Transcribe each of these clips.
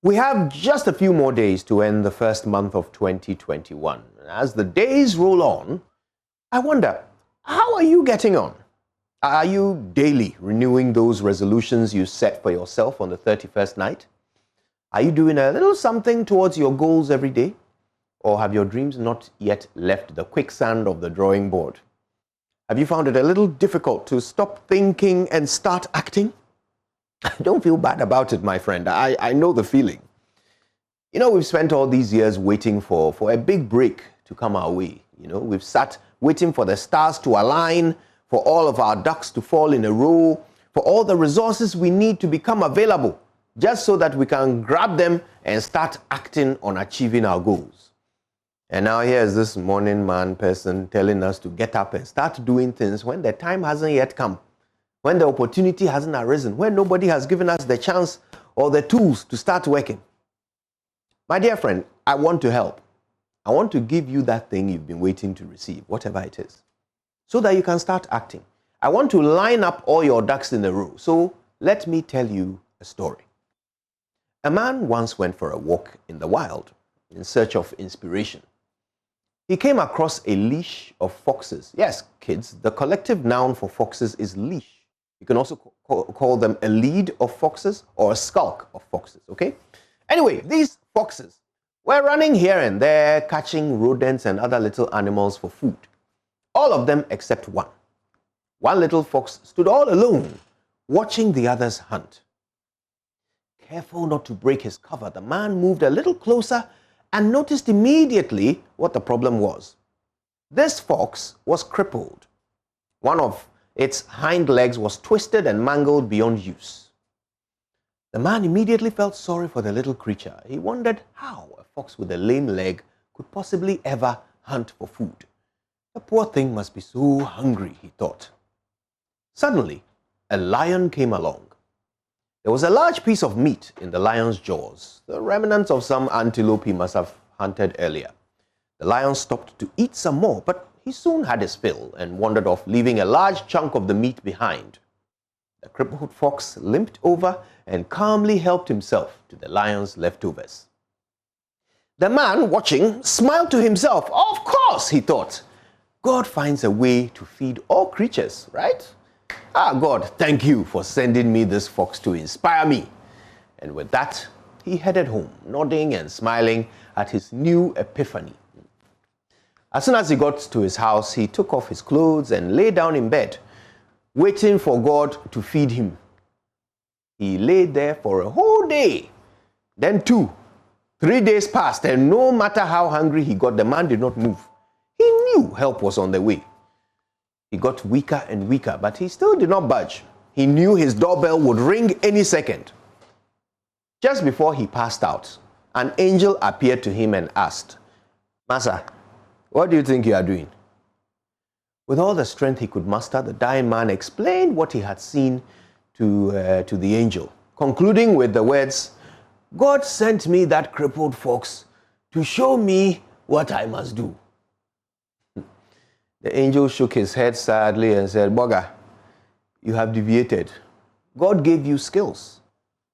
We have just a few more days to end the first month of 2021. As the days roll on, I wonder, how are you getting on? Are you daily renewing those resolutions you set for yourself on the 31st night? Are you doing a little something towards your goals every day? Or have your dreams not yet left the quicksand of the drawing board? Have you found it a little difficult to stop thinking and start acting? Don't feel bad about it, my friend. I know the feeling. You know, we've spent all these years waiting for a big break to come our way. You know, we've sat waiting for the stars to align, for all of our ducks to fall in a row, for all the resources we need to become available, just so that we can grab them and start acting on achieving our goals. And now here's this morning man person telling us to get up and start doing things when the time hasn't yet come, when the opportunity hasn't arisen, when nobody has given us the chance or the tools to start working. My dear friend, I want to help. I want to give you that thing you've been waiting to receive, whatever it is, so that you can start acting. I want to line up all your ducks in a row. So let me tell you a story. A man once went for a walk in the wild in search of inspiration. He came across a leash of foxes. Yes, kids, the collective noun for foxes is leash. You can also call them a lead of foxes or a skulk of foxes, okay? Anyway, these foxes were running here and there, catching rodents and other little animals for food. All of them except one. One little fox stood all alone, watching the others hunt. Careful not to break his cover, the man moved a little closer and noticed immediately what the problem was. This fox was crippled. One of its hind legs was twisted and mangled beyond use. The man immediately felt sorry for the little creature. He wondered how a fox with a lame leg could possibly ever hunt for food. The poor thing must be so hungry, he thought. Suddenly, a lion came along. There was a large piece of meat in the lion's jaws, the remnants of some antelope he must have hunted earlier. The lion stopped to eat some more, but he soon had his fill and wandered off, leaving a large chunk of the meat behind. The crippled fox limped over and calmly helped himself to the lion's leftovers. The man, watching, smiled to himself. Of course, he thought. God finds a way to feed all creatures, right? God, thank you for sending me this fox to inspire me. And with that, he headed home, nodding and smiling at his new epiphany. As soon as he got to his house, he took off his clothes and lay down in bed, waiting for God to feed him. He lay there for a whole day. Then 2, 3 days passed, and no matter how hungry he got, the man did not move. He knew help was on the way. He got weaker and weaker, but he still did not budge. He knew his doorbell would ring any second. Just before he passed out, an angel appeared to him and asked, "Master, what do you think you are doing?" With all the strength he could muster, the dying man explained what he had seen to the angel, concluding with the words, "God sent me that crippled fox to show me what I must do." The angel shook his head sadly and said, "Boga, you have deviated. God gave you skills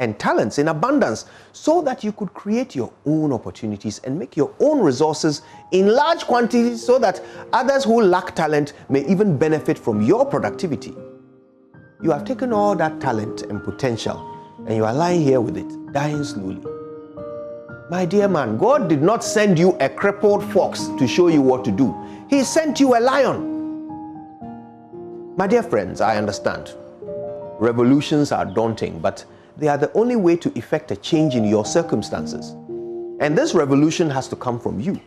and talents in abundance so that you could create your own opportunities and make your own resources in large quantities so that others who lack talent may even benefit from your productivity. You have taken all that talent and potential and you are lying here with it, dying slowly. My dear man, God did not send you a crippled fox to show you what to do. He sent you a lion." My dear friends, I understand. Revolutions are daunting, but they are the only way to effect a change in your circumstances. And this revolution has to come from you.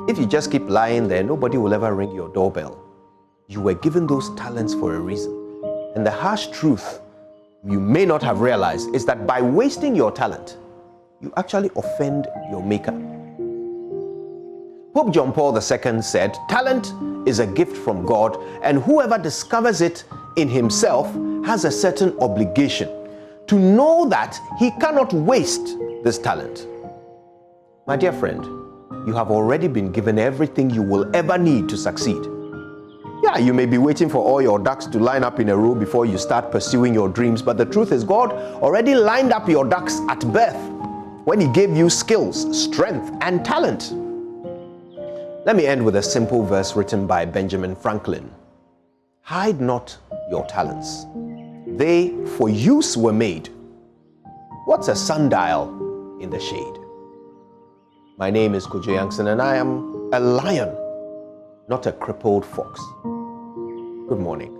If you just keep lying there, nobody will ever ring your doorbell. You were given those talents for a reason. And the harsh truth you may not have realized is that by wasting your talent, you actually offend your maker. Pope John Paul II said, "Talent is a gift from God, and whoever discovers it in himself has a certain obligation to know that he cannot waste this talent." My dear friend, you have already been given everything you will ever need to succeed. Yeah, you may be waiting for all your ducks to line up in a row before you start pursuing your dreams, but the truth is God already lined up your ducks at birth. when He gave you skills, strength, and talent? Let me end with a simple verse written by Benjamin Franklin. Hide not your talents. They for use were made. What's a sundial in the shade? My name is Kojo Yankson, and I am a lion, not a crippled fox. Good morning.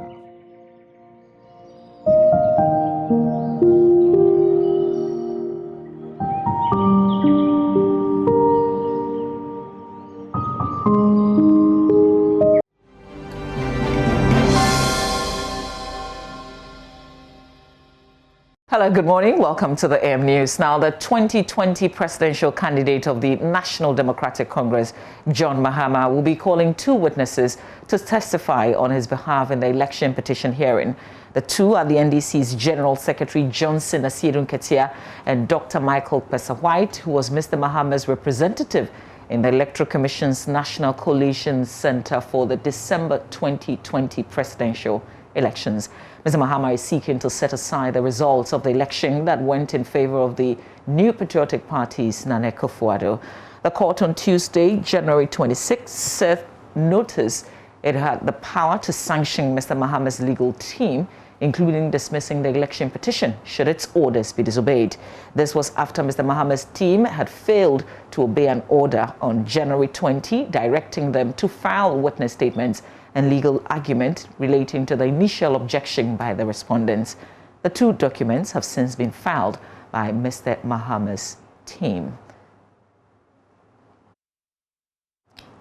Hello, good morning. Welcome to the AM News. Now, the 2020 presidential candidate of the National Democratic Congress, John Mahama, will be calling two witnesses to testify on his behalf in the election petition hearing. The two are the NDC's General Secretary Johnson Asiedu Nketia and Dr. Michael Pesa-White, who was Mr. Mahama's representative in the Electoral Commission's National Coalition Center for the December 2020 presidential elections. Mr. Mahama is seeking to set aside the results of the election that went in favor of the New Patriotic Party's Nana Akufo-Addo. The court on Tuesday, January 26, served notice it had the power to sanction Mr. Mahama's legal team, including dismissing the election petition should its orders be disobeyed. This was after Mr. Mahama's team had failed to obey an order on January 20, directing them to file witness statements and legal argument relating to the initial objection by the respondents. The two documents have since been filed by Mr. Mahama's team.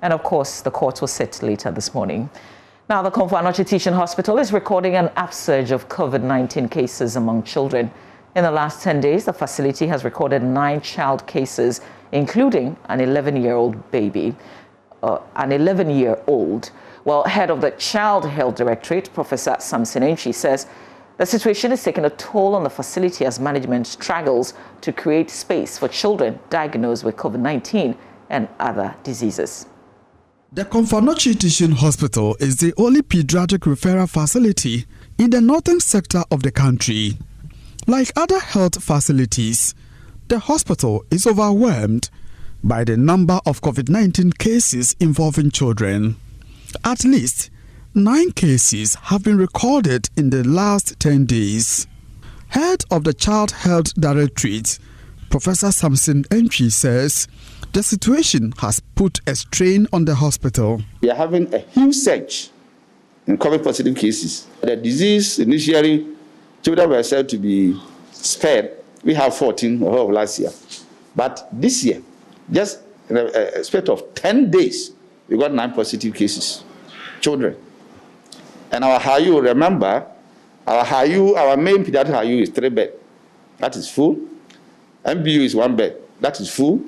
And of course, the court will sit later this morning. Now, the Komfo-Anokye Teaching Hospital is recording an upsurge of COVID-19 cases among children. In the last 10 days, the facility has recorded 9 child cases, including an 11-year-old baby, an 11-year-old. Well, head of the Child Health Directorate, Professor Samson Enchi, says the situation is taking a toll on the facility as management struggles to create space for children diagnosed with COVID-19 and other diseases. The Komfo-Anokye Teaching Hospital is the only pediatric referral facility in the northern sector of the country. Like other health facilities, the hospital is overwhelmed by the number of COVID-19 cases involving children. At least 9 cases have been recorded in the last 10 days. Head of the Child Health Directorate, Professor Samson Enchi, says the situation has put a strain on the hospital. We are having a huge surge in COVID-positive cases. The disease initially, children were said to be spared. We have 14 the whole of last year. But this year, just in a space of 10 days, we got 9 positive cases, children. And our HAYU, remember, our main pediatric HAYU is 3 bed. That is full. MBU is 1 bed. That is full.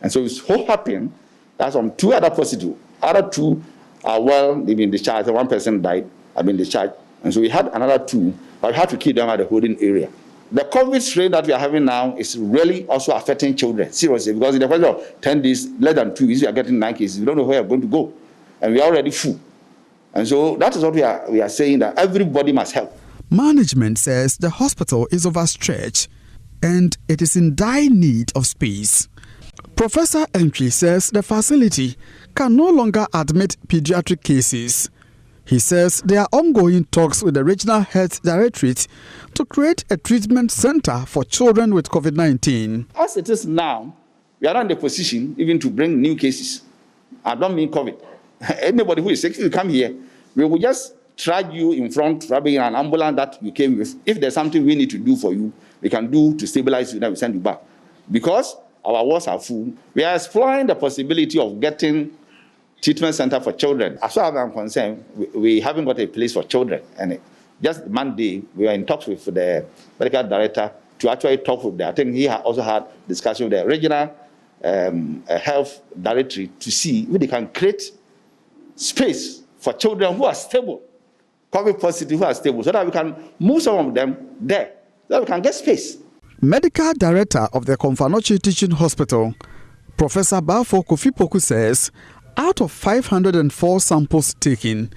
And so it's so happening that some 2 other positive. Other 2 are well, they've been discharged. 1 person died, have been discharged. And so we had another 2, but we had to keep them at the holding area. The COVID strain that we are having now is really also affecting children, seriously, because in the question of 10 days, less than 2 weeks, we are getting 9 cases. We don't know where we're going to go. And we are already full. And so that is what we are saying, that everybody must help. Management says the hospital is overstretched and it is in dire need of space. Professor Entry says the facility can no longer admit pediatric cases. He says there are ongoing talks with the Regional Health Directorate to create a treatment center for children with COVID-19. As it is now, we are not in the position even to bring new cases. I don't mean COVID. Anybody who is sick, you come here, we will just drag you in front, rubbing an ambulance that you came with. If there's something we need to do for you, we can do to stabilize you, then we send you back. Because our wards are full, we are exploring the possibility of getting treatment center for children. As far as I'm concerned, we haven't got a place for children. And just Monday, we were in talks with the medical director to actually talk with them. I think he also had discussion with the regional health directory to see if they can create space for children who are stable, COVID positive who are stable, so that we can move some of them there, so that we can get space. Medical Director of the Komfo-Anokye Teaching Hospital, Professor Bafo Kofi-Poku, says out of 504 samples taken,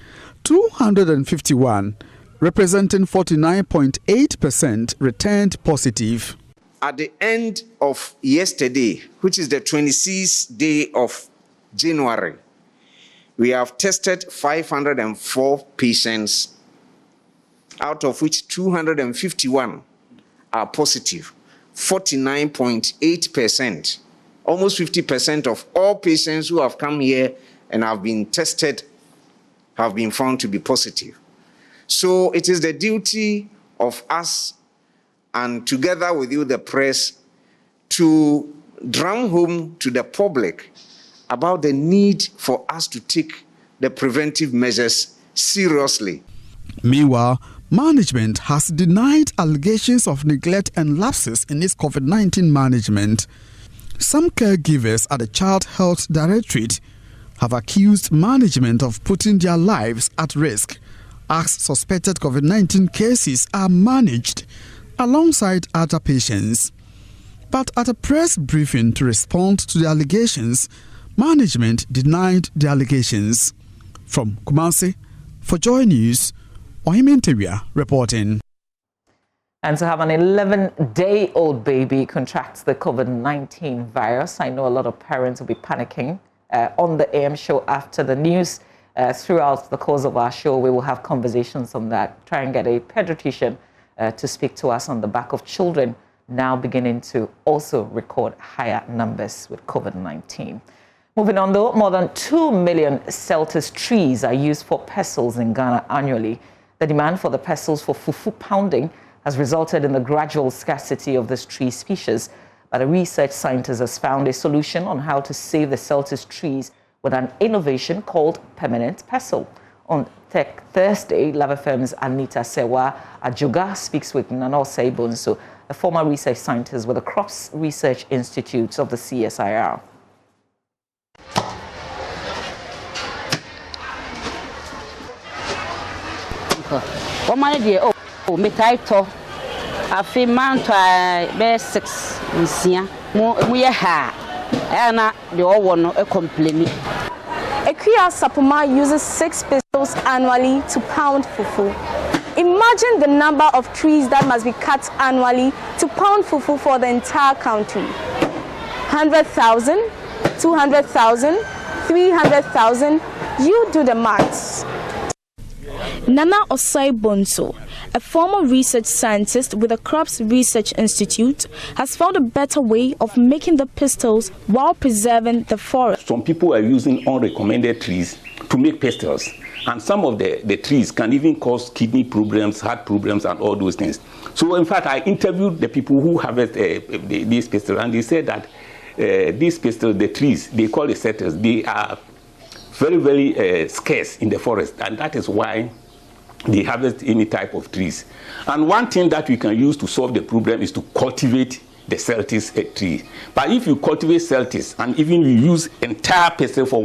251, representing 49.8%, returned positive. at the end of yesterday, which is the 26th day of January, we have tested 504 patients, out of which 251 are positive. 49.8%, almost 50% of all patients who have come here and have been tested have been found to be positive. So it is the duty of us, and together with you, the press, to drum home to the public about the need for us to take the preventive measures seriously. Meanwhile, management has denied allegations of neglect and lapses in its COVID-19 management. Some caregivers at the Child Health Directorate have accused management of putting their lives at risk as suspected COVID-19 cases are managed alongside other patients. But at a press briefing to respond to the allegations, management denied the allegations. From Kumasi, for Joy News, Ohimenteria reporting. And to have an 11-day-old baby contracts the COVID-19 virus, I know a lot of parents will be panicking. On the AM show after the news, throughout the course of our show, we will have conversations on that. Try and get a pediatrician to speak to us on the back of children now beginning to also record higher numbers with COVID-19. Moving on though, more than 2 million Celtis trees are used for pestles in Ghana annually. The demand for the pestles for fufu pounding has resulted in the gradual scarcity of this tree species. But a research scientist has found a solution on how to save the Celtis trees with an innovation called permanent pestle. On Tech Thursday, Love FM's Anita Sewa Ajuga speaks with Nanosei Bonso, a former research scientist with the Crops Research Institute of the CSIR. Afi man to be 6 nsia mo ye ha na de owo no e complain. Ekuya Sapuma uses 6 pestles annually to pound fufu. Imagine the number of trees that must be cut annually to pound fufu for the entire country. 100,000, 200,000, 300,000. You do the maths. Nana Osai Bonso, a former research scientist with the Crops Research Institute, has found a better way of making the pestles while preserving the forest. Some people are using unrecommended trees to make pestles, and some of the trees can even cause kidney problems, heart problems, and all those things. So, in fact, I interviewed the people who harvest these pestles, and they said that these pestles, the trees, they call the setters, they are very, very scarce in the forest, and that is why they harvest any type of trees. And one thing that we can use to solve the problem is to cultivate the Celtis tree. But if you cultivate Celtis and even you use entire pestle for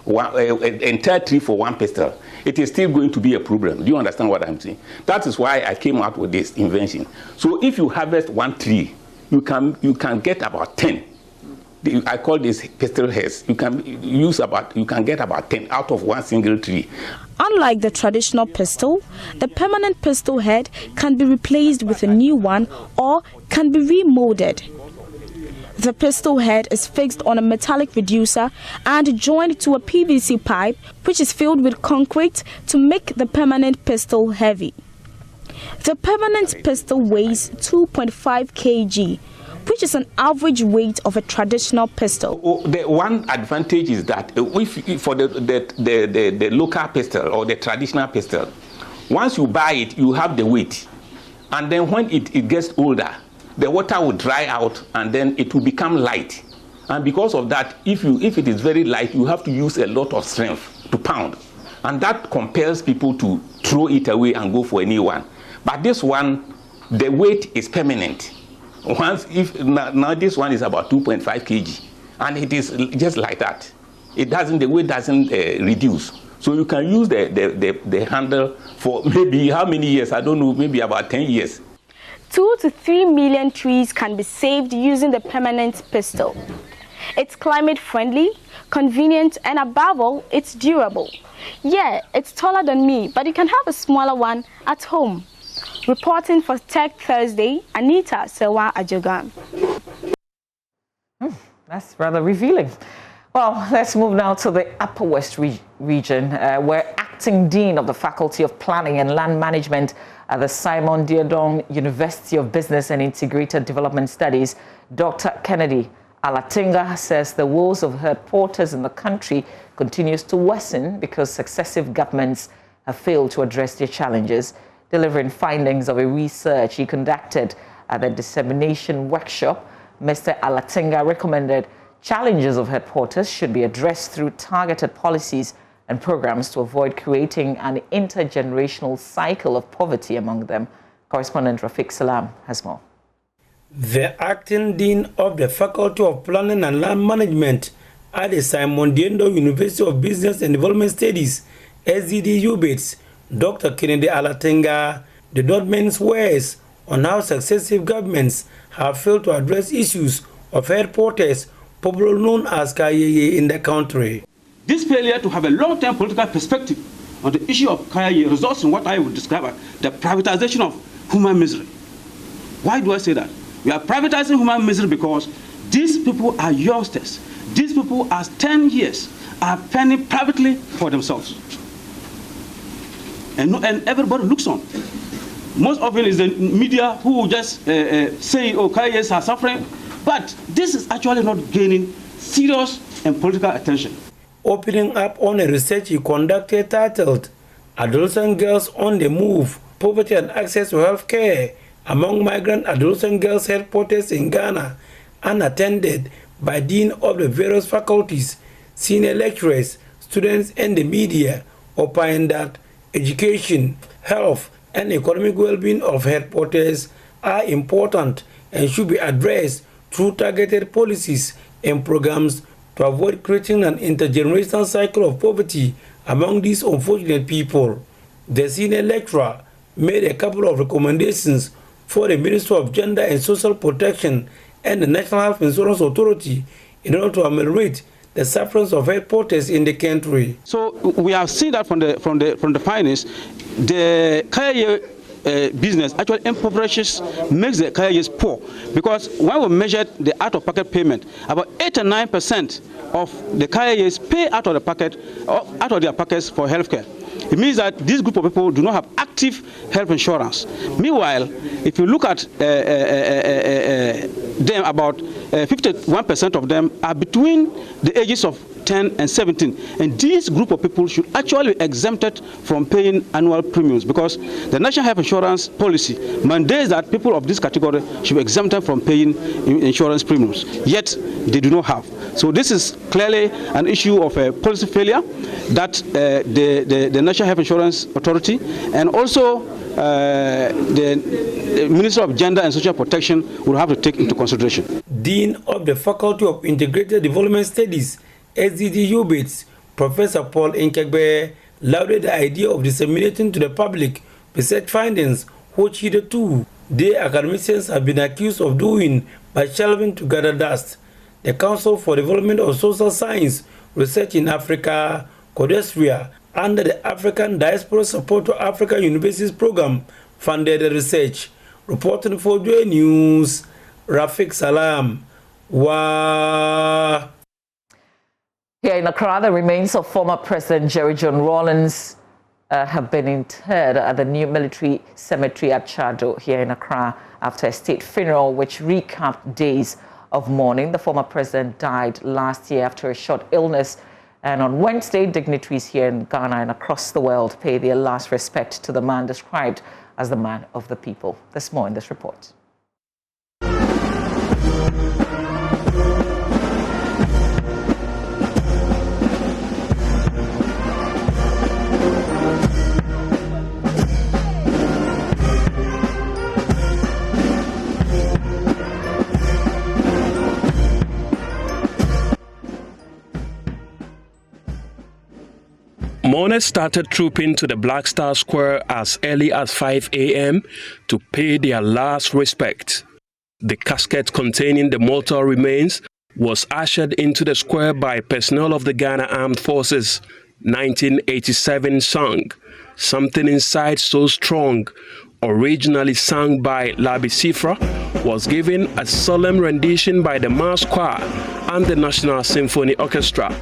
entire tree for one pestle, it is still going to be a problem. Do you understand what I'm saying? That is why I came out with this invention. So if you harvest one tree, you can get about 10. I call this pestle heads. You can get about 10 out of one single tree. Unlike the traditional pestle, the permanent pestle head can be replaced with a new one or can be remolded. The pestle head is fixed on a metallic reducer and joined to a PVC pipe, which is filled with concrete to make the permanent pestle heavy. The permanent pestle weighs 2.5 kg, which is an average weight of a traditional pestle. The one advantage is that for the local pestle or the traditional pestle, once you buy it, you have the weight. And then when it gets older, the water will dry out and then it will become light. And because of that, if it is very light, you have to use a lot of strength to pound. And that compels people to throw it away and go for a new one. But this one, the weight is permanent. Now this one is about 2.5 kg, and it is just like that. The weight doesn't reduce. So you can use the handle for maybe how many years? I don't know, maybe about 10 years. 2 to 3 million trees can be saved using the permanent pestle. It's climate friendly, convenient, and above all, it's durable. Yeah, it's taller than me, but you can have a smaller one at home. Reporting for Tech Thursday, Anita Sewa Ajogan. That's rather revealing. Well, let's move now to the Upper West region, where Acting Dean of the Faculty of Planning and Land Management at the Simon Diodon University of Business and Integrated Development Studies, Dr. Kennedy Alatinga, says the woes of herd porters in the country continues to worsen because successive governments have failed to address their challenges. Delivering findings of a research he conducted at the dissemination workshop, Mr. Alatinga recommended challenges of herd porters should be addressed through targeted policies and programs to avoid creating an intergenerational cycle of poverty among them. Correspondent Rafiq Salam has more. The acting dean of the Faculty of Planning and Land Management at the Simon Diendo University of Business and Development Studies, SDDU, Dr. Kennedy Alatinga, did not mince words on how successive governments have failed to address issues of herd porters, popularly known as Kayeye, in the country. This failure to have a long-term political perspective on the issue of Kayeye results in what I would describe as the privatization of human misery. Why do I say that? We are privatizing human misery because these people are youngsters. These people, as 10 years, are fending privately for themselves. And everybody looks on. Most often is the media who just say, oh, Kayeyes are suffering. But this is actually not gaining serious and political attention. Opening up on a research he conducted titled Adolescent Girls on the Move, Poverty and Access to Health Care among Migrant Adolescent Girls Health Porters in Ghana, and attended by Dean of the various faculties, senior lecturers, students, and the media, opined that education, health, and economic well-being of health porters are important and should be addressed through targeted policies and programs to avoid creating an intergenerational cycle of poverty among these unfortunate people. The senior lecturer made a couple of recommendations for the Ministry of Gender and Social Protection and the National Health Insurance Authority in order to ameliorate the sufferance of health porters in the country. So we have seen that from the findings, the Kayeye business actually impoverishes, makes the Kayeyes poor, because when we measured the out-of-pocket payment, about 8 and 9% of the Kayeyes pay out of their pockets for healthcare. It means that this group of people do not have active health insurance. Meanwhile, if you look at them, about 51% of them are between the ages of 10 and 17. And this group of people should actually be exempted from paying annual premiums, because the National Health Insurance Policy mandates that people of this category should be exempted from paying insurance premiums. Yet, they do not have. So this is clearly an issue of a policy failure that the National Health Insurance Authority and also the Minister of Gender and Social Protection will have to take into consideration. Dean of the Faculty of Integrated Development Studies, SDDU BITS, Professor Paul Nkegbe, lauded the idea of disseminating to the public research findings, which hitherto the academicians have been accused of doing by shelving to gather dust. The Council for Development of Social Science Research in Africa, CODESRIA, under the African Diaspora Support to Africa Universities Program, funded the research. Reporting for Joy News, Rafiq Salam. Here in Accra, the remains of former President Jerry John Rawlings have been interred at the new military cemetery at Chado here in Accra after a state funeral which recapped days of mourning. The former president died last year after a short illness. And on Wednesday, dignitaries here in Ghana and across the world pay their last respect to the man described as the man of the people. There's more in this report. Mourners started trooping to the Black Star Square as early as 5 a.m. to pay their last respect. The casket containing the mortal remains was ushered into the square by personnel of the Ghana Armed Forces. 1987 song, "Something Inside So Strong," originally sung by Labi Sifra, was given a solemn rendition by the Mass Choir and the National Symphony Orchestra.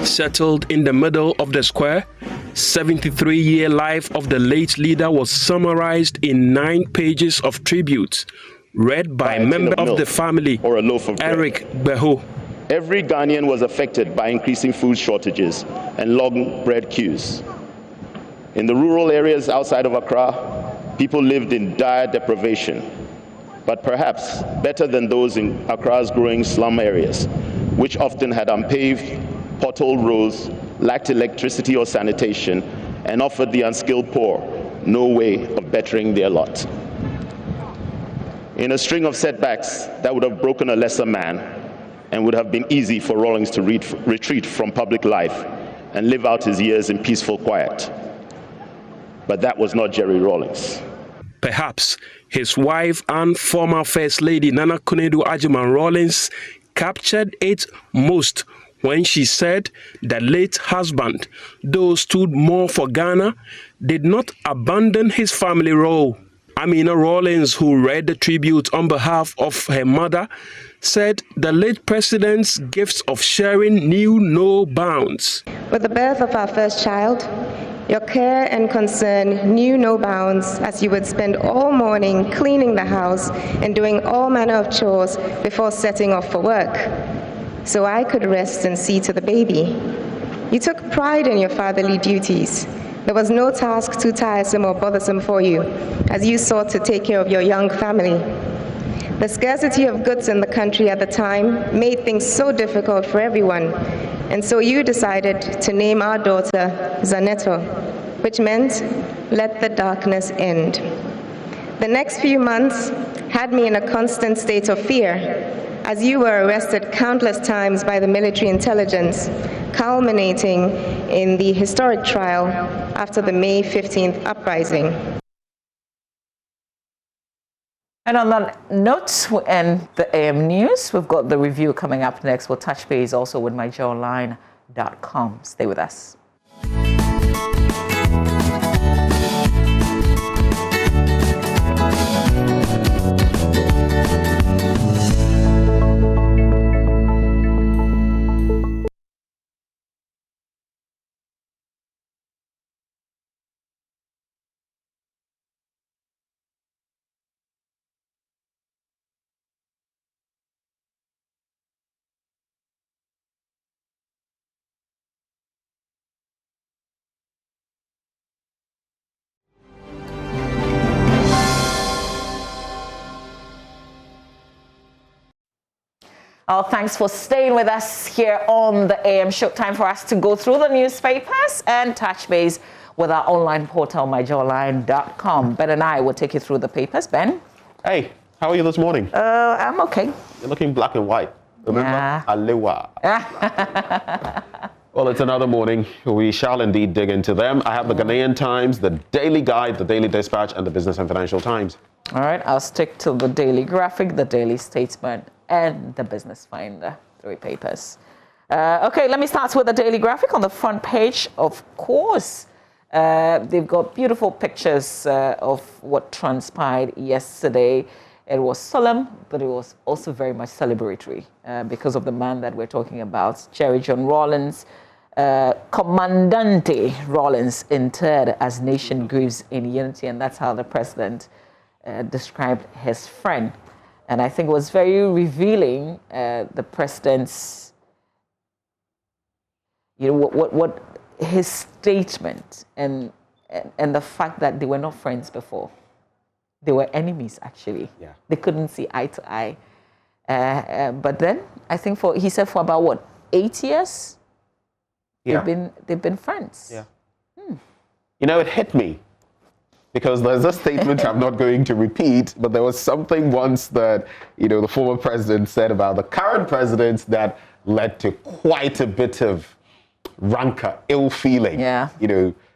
Settled in the middle of the square, 73-year life of the late leader was summarized in 9 pages of tributes, read by a member of the family, or a loaf of Eric Beho. Every Ghanaian was affected by increasing food shortages and long bread queues. In the rural areas outside of Accra, people lived in dire deprivation, but perhaps better than those in Accra's growing slum areas, which often had unpaved, potholed roads, lacked electricity or sanitation, and offered the unskilled poor no way of bettering their lot. In a string of setbacks that would have broken a lesser man and would have been easy for Rawlings to retreat from public life and live out his years in peaceful quiet. But that was not Jerry Rawlings. Perhaps his wife and former First Lady Nana Konadu Agyeman Rawlings captured it most when she said the late husband, though stood more for Ghana, did not abandon his family role. Amina Rawlings, who read the tribute on behalf of her mother, said the late president's gifts of sharing knew no bounds. With the birth of our first child, your care and concern knew no bounds, as you would spend all morning cleaning the house and doing all manner of chores before setting off for work, so I could rest and see to the baby. You took pride in your fatherly duties. There was no task too tiresome or bothersome for you, as you sought to take care of your young family. The scarcity of goods in the country at the time made things so difficult for everyone, and so you decided to name our daughter Zaneto, which meant, let the darkness end. The next few months had me in a constant state of fear, as you were arrested countless times by the military intelligence, culminating in the historic trial after the May 15th uprising. And on that note, we end the AM News. We've got the review coming up next. We'll touch base also with myjawline.com. Stay with us. Thanks for staying with us here on the AM Show. Time for us to go through the newspapers and touch base with our online portal, myjawline.com. Ben and I will take you through the papers. Ben? Hey, how are you this morning? I'm okay. You're looking black and white. Remember? Yeah. Alewa. Well, it's another morning. We shall indeed dig into them. I have the Ghanaian Times, the Daily Guide, the Daily Dispatch, and the Business and Financial Times. All right, I'll stick to the Daily Graphic, the Daily Statesman, and the Business Finder, 3 papers. Okay, let me start with the Daily Graphic. On the front page, of course, they've got beautiful pictures of what transpired yesterday. It was solemn, but it was also very much celebratory because of the man that we're talking about, Jerry John Rawlings, Commandante Rawlings, interred as nation grieves in unity, and that's how the president described his friend. And I think it was very revealing, the president's, what his statement and the fact that they were not friends before. They were enemies, actually. Yeah. They couldn't see eye to eye. But then, I think he said for about, 8 years? Yeah. They've been friends. Yeah. It hit me. Because there's a statement I'm not going to repeat, but there was something once that, the former president said about the current presidents that led to quite a bit of rancor, ill feeling,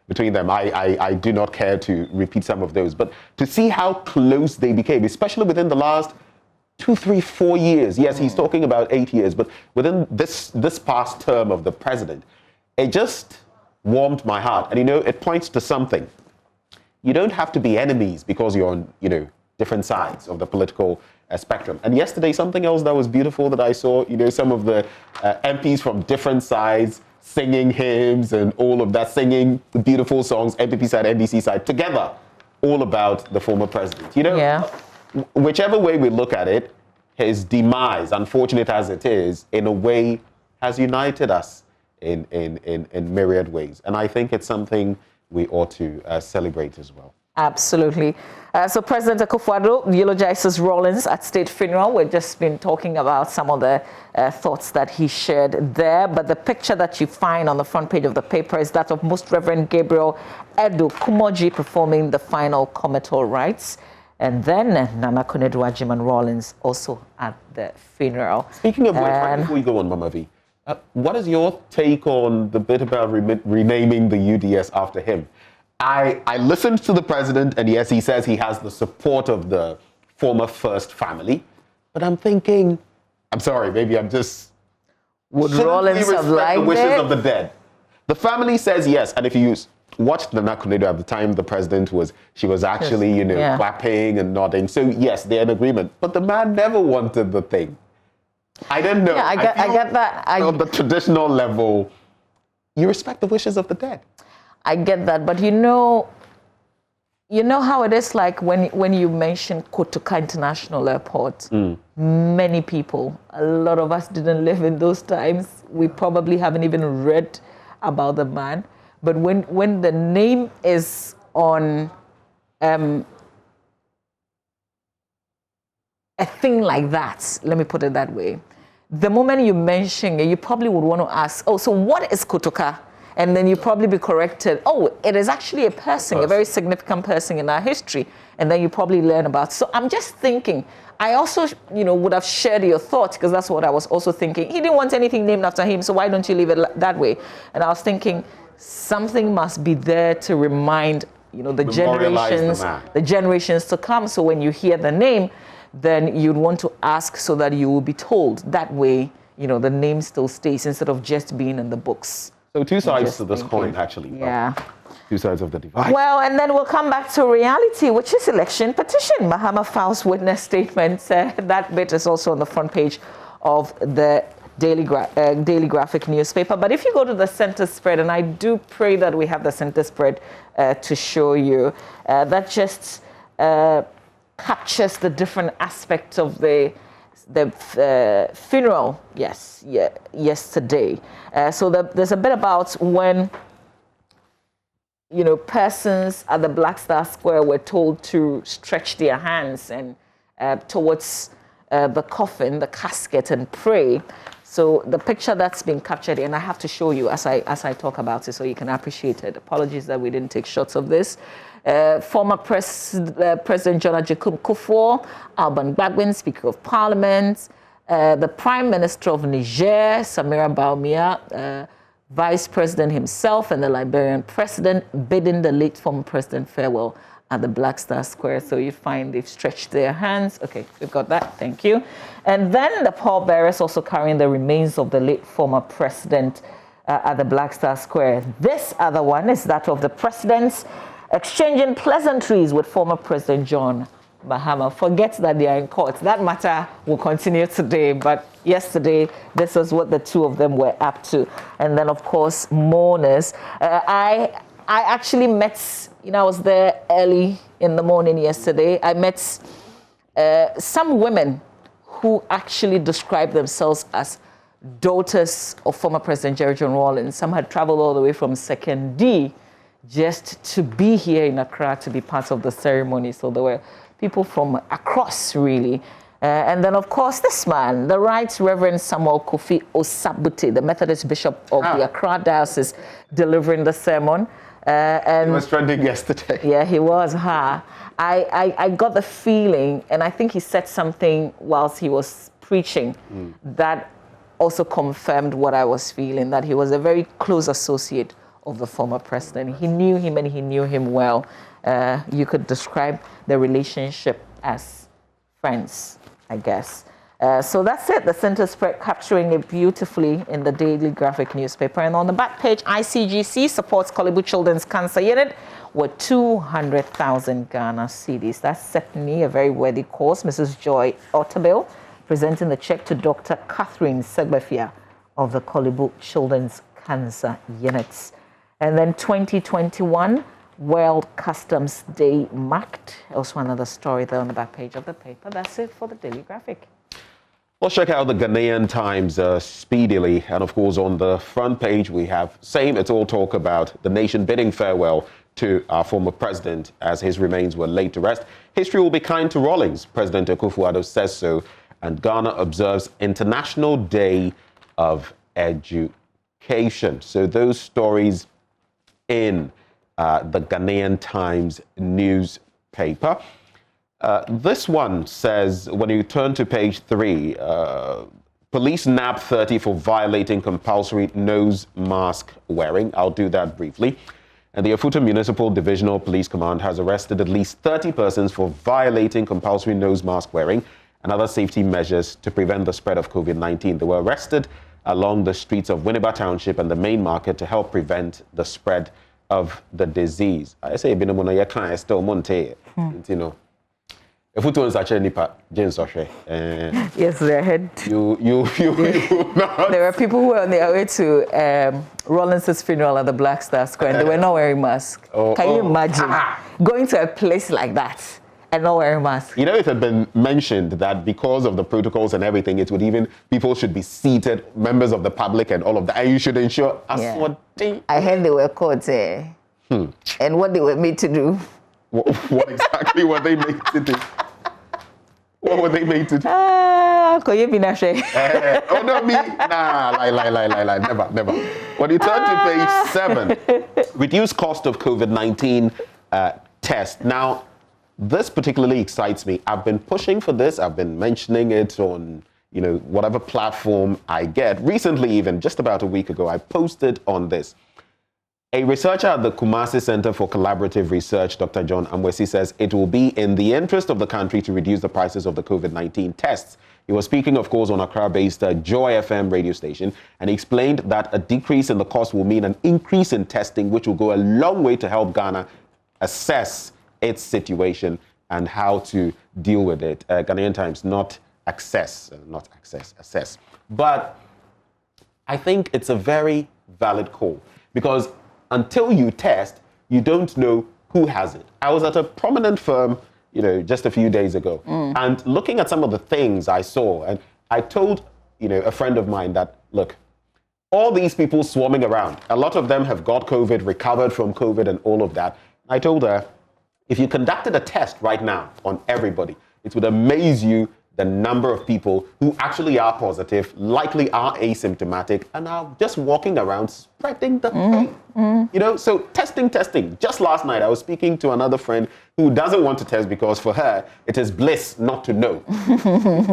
between them. I do not care to repeat some of those, but to see how close they became, especially within the last 2, 3, 4 years. Yes, he's talking about 8 years, but within this past term of the president, it just warmed my heart. And it points to something. you don't have to be enemies because you're on, different sides of the political spectrum. And yesterday, something else that was beautiful that I saw, some of the MPs from different sides singing hymns and all of that, singing beautiful songs, NPP side, NDC side, together, all about the former president. Whichever way we look at it, his demise, unfortunate as it is, in a way has united us in myriad ways. And I think it's something we ought to celebrate as well. Absolutely. So President Akufo-Addo eulogizes Rawlings at state funeral. We've just been talking about some of the thoughts that he shared there. But the picture that you find on the front page of the paper is that of Most Reverend Gabriel Edo Kumoji performing the final comital rites. And then Nana Konadu Agyeman Rawlings also at the funeral. Speaking of which, before you go on, Mama V, what is your take on the bit about renaming the UDS after him? I listened to the president, and yes, he says he has the support of the former First family, but I'm thinking, I'm sorry, maybe I'm just... Would Rawlings have liked the wishes of the dead? The family says yes, and if you watched Nana Konadu at the time, the president she was actually, clapping and nodding. So yes, they're in agreement, but the man never wanted the thing. I don't know. Yeah, I get that. On the traditional level, you respect the wishes of the dead. I get that, but you know how it is like when you mention Kotoka International Airport. Many people, a lot of us didn't live in those times. We probably haven't even read about the man. But when the name is on a thing like that, let me put it that way, the moment you mention it, you probably would want to ask, oh, so what is Kotoka? And then you probably be corrected, oh, it is actually a person, a very significant person in our history. And then you probably learn about. So I'm just thinking, I also, would have shared your thoughts, because that's what I was also thinking. He didn't want anything named after him, so why don't you leave it that way? And I was thinking, something must be there to remind, the generations to come. So when you hear the name, then you'd want to ask so that you will be told. That way, the name still stays instead of just being in the books. So two sides to this coin, actually. Yeah. Two sides of the divide. Well, and then we'll come back to reality, which is election petition. Mahama files witness statement. That bit is also on the front page of the Daily Graphic newspaper. But if you go to the center spread, and I do pray that we have the center spread to show you, that just captures the different aspects of the funeral, yesterday. So there's a bit about when, persons at the Black Star Square were told to stretch their hands and towards the coffin, the casket, and pray. So the picture that's been captured, and I have to show you as I talk about it so you can appreciate it. Apologies that we didn't take shots of this. Former President John Jacob Kufuor, Alban Gbagwin, Speaker of Parliament, the Prime Minister of Niger, Samira Baumia, Vice President himself, and the Liberian President bidding the late former President farewell at the Black Star Square. So you find they've stretched their hands. Okay, we've got that. Thank you. And then the pallbearers also carrying the remains of the late former President at the Black Star Square. This other one is that of the President's exchanging pleasantries with former President John Mahama. Forget that they are in court. That matter will continue today, but yesterday, this was what the two of them were up to. And then, of course, mourners. I actually met, I was there early in the morning yesterday. I met some women who actually described themselves as daughters of former President Jerry John Rawlings. Some had traveled all the way from 2nd D just to be here in Accra to be part of the ceremony. So there were people from across, really. And then, of course, this man, the Right Reverend Samuel Kofi Osabute, the Methodist Bishop of the Accra Diocese, delivering the sermon. And he was trending yesterday. Yeah, he was. I got the feeling, and I think he said something whilst he was preaching that also confirmed what I was feeling, that he was a very close associate of the former president. He knew him and he knew him well. You could describe the relationship as friends, I guess. So that's it. The center spread capturing it beautifully in the Daily Graphic newspaper. And on the back page, ICGC supports KPEBU Children's Cancer Unit with 200,000 Ghana cedis. That's certainly a very worthy cause. Mrs. Joy Otabil presenting the check to Dr. Catherine Segbefia of the KPEBU Children's Cancer Units. And then 2021 World Customs Day marked. Also another story there on the back page of the paper. That's it for the Daily Graphic. Let's check out the Ghanaian Times speedily. And of course, on the front page, we have same. It's all talk about the nation bidding farewell to our former president as his remains were laid to rest. History will be kind to Rawlings. President Akufo-Addo says so. And Ghana observes International Day of Education. So those stories in the Ghanaian Times newspaper. This one says, when you turn to page 3, police nab 30 for violating compulsory nose mask wearing. I'll do that briefly. And the Afuta Municipal Divisional Police Command has arrested at least 30 persons for violating compulsory nose mask wearing and other safety measures to prevent the spread of COVID-19. They were arrested along the streets of Winneba Township and the main market to help prevent the spread of the disease. I say, you know. If we don't such nipa, James Oshe. Yes, they're head. There were people who were on their way to Rawlings' funeral at the Black Star Square, and they were not wearing masks. Can you imagine going to a place like that and not wearing masks? You know, it had been mentioned that because of the protocols and everything, it would even, people should be seated, members of the public and all of that, and you should ensure. I heard they were caught, and what they were made to do. What exactly were they made to do? What were they made to do? Oh, not me. Nah, lie. Never. When you turn to page 7, reduced cost of COVID-19 test. Now, this particularly excites me. I've been pushing for this. I've been mentioning it on, you know, whatever platform I get. Recently, even just about a week ago, I posted on this. A researcher at the Kumasi Center for Collaborative Research, Dr. John Amwesi, says it will be in the interest of the country to reduce the prices of the COVID-19 tests. He was speaking, of course, on Accra-based Joy FM radio station, and he explained that a decrease in the cost will mean an increase in testing, which will go a long way to help Ghana assess its situation and how to deal with it. Ghanaian Times, assess. But I think it's a very valid call because until you test, you don't know who has it. I was at a prominent firm, you know, just a few days ago, and looking at some of the things I saw, and I told, you know, a friend of mine that, look, all these people swarming around, a lot of them have got COVID, recovered from COVID and all of that. I told her, if you conducted a test right now on everybody, it would amaze you the number of people who actually are positive, likely are asymptomatic, and are just walking around spreading the thing. You know, so testing. Just last night, I was speaking to another friend who doesn't want to test because for her, it is bliss not to know.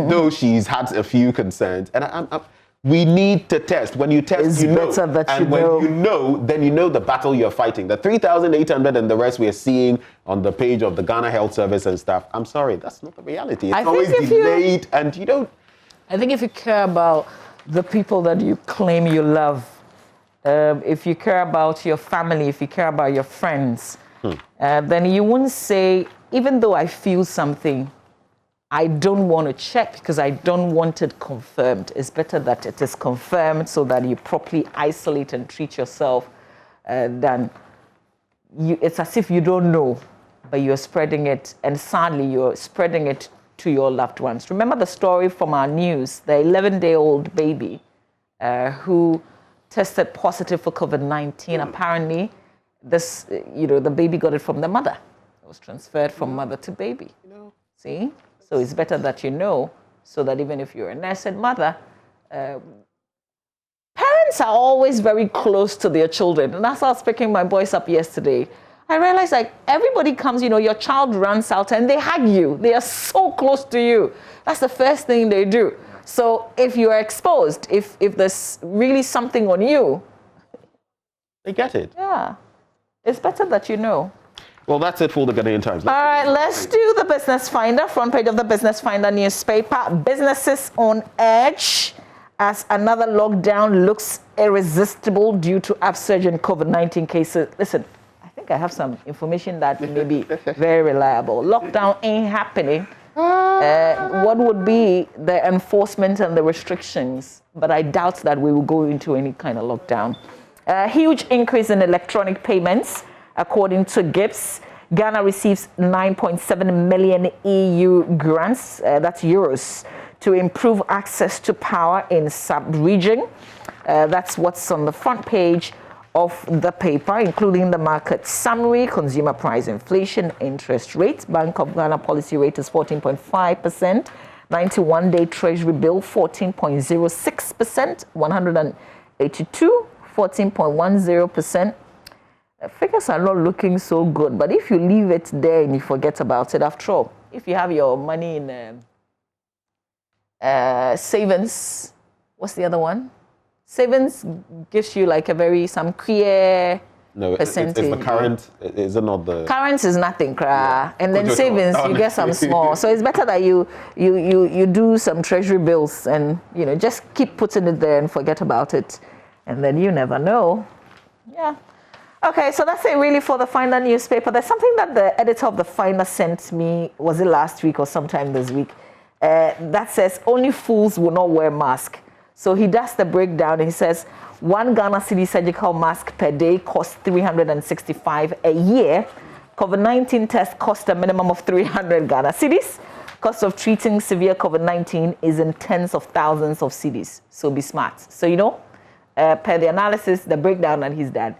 Though she's had a few concerns. And we need to test. When you test, it's you know. And when you know, then you know the battle you're fighting. The 3,800 and the rest we're seeing on the page of the Ghana Health Service and stuff. I'm sorry, that's not the reality. It's always delayed and you don't. I think if you care about the people that you claim you love, if you care about your family, if you care about your friends, then you wouldn't say, even though I feel something, I don't want to check because I don't want it confirmed. It's better that it is confirmed so that you properly isolate and treat yourself than it's as if you don't know, but you're spreading it, and sadly you're spreading it to your loved ones. Remember the story from our news, the 11-day-old baby who tested positive for COVID-19. Apparently, this, the baby got it from the mother. It was transferred from mother to baby. See? So it's better that you know, so that even if you're a nursing mother, parents are always very close to their children. And that's how I was picking my boys up yesterday. I realized, like, everybody comes, your child runs out and they hug you. They are so close to you. That's the first thing they do. So if you are exposed, if there's really something on you, they get it. Yeah. It's better that you know. Well, that's it for the Ghanaian Times. All right, let's do the Business Finder. Front page of the Business Finder newspaper. Businesses on edge as another lockdown looks irresistible due to upsurge in COVID-19 cases. Listen, I think I have some information that may be very reliable. Lockdown ain't happening. What would be the enforcement and the restrictions? But I doubt that we will go into any kind of lockdown. A huge increase in electronic payments, according to GIPS. Ghana receives 9.7 million EU grants, that's euros, to improve access to power in sub-region. That's what's on the front page of the paper, including the market summary, consumer price inflation, interest rates. Bank of Ghana policy rate is 14.5%. 91-day treasury bill, 14.06%. 182, 14.10%. Figures are not looking so good, but if you leave it there and you forget about it, after all, if you have your money in savings, what's the other one? Savings gives you like some clear percentage. It's the current, is it not the... Current is nothing, yeah. And then savings, you get some small. So it's better that you do some treasury bills and, just keep putting it there and forget about it. And then you never know. Yeah. Okay, so that's it really for the Finder newspaper. There's something that the editor of the Finder sent me, was it last week or sometime this week, that says only fools will not wear mask. So he does the breakdown and he says 1 Ghana cedi surgical mask per day costs 365 a year. COVID-19 test cost a minimum of 300 Ghana cedis. Cost of treating severe COVID-19 is in tens of thousands of cedis. So be smart. So, per the analysis, the breakdown that he's done,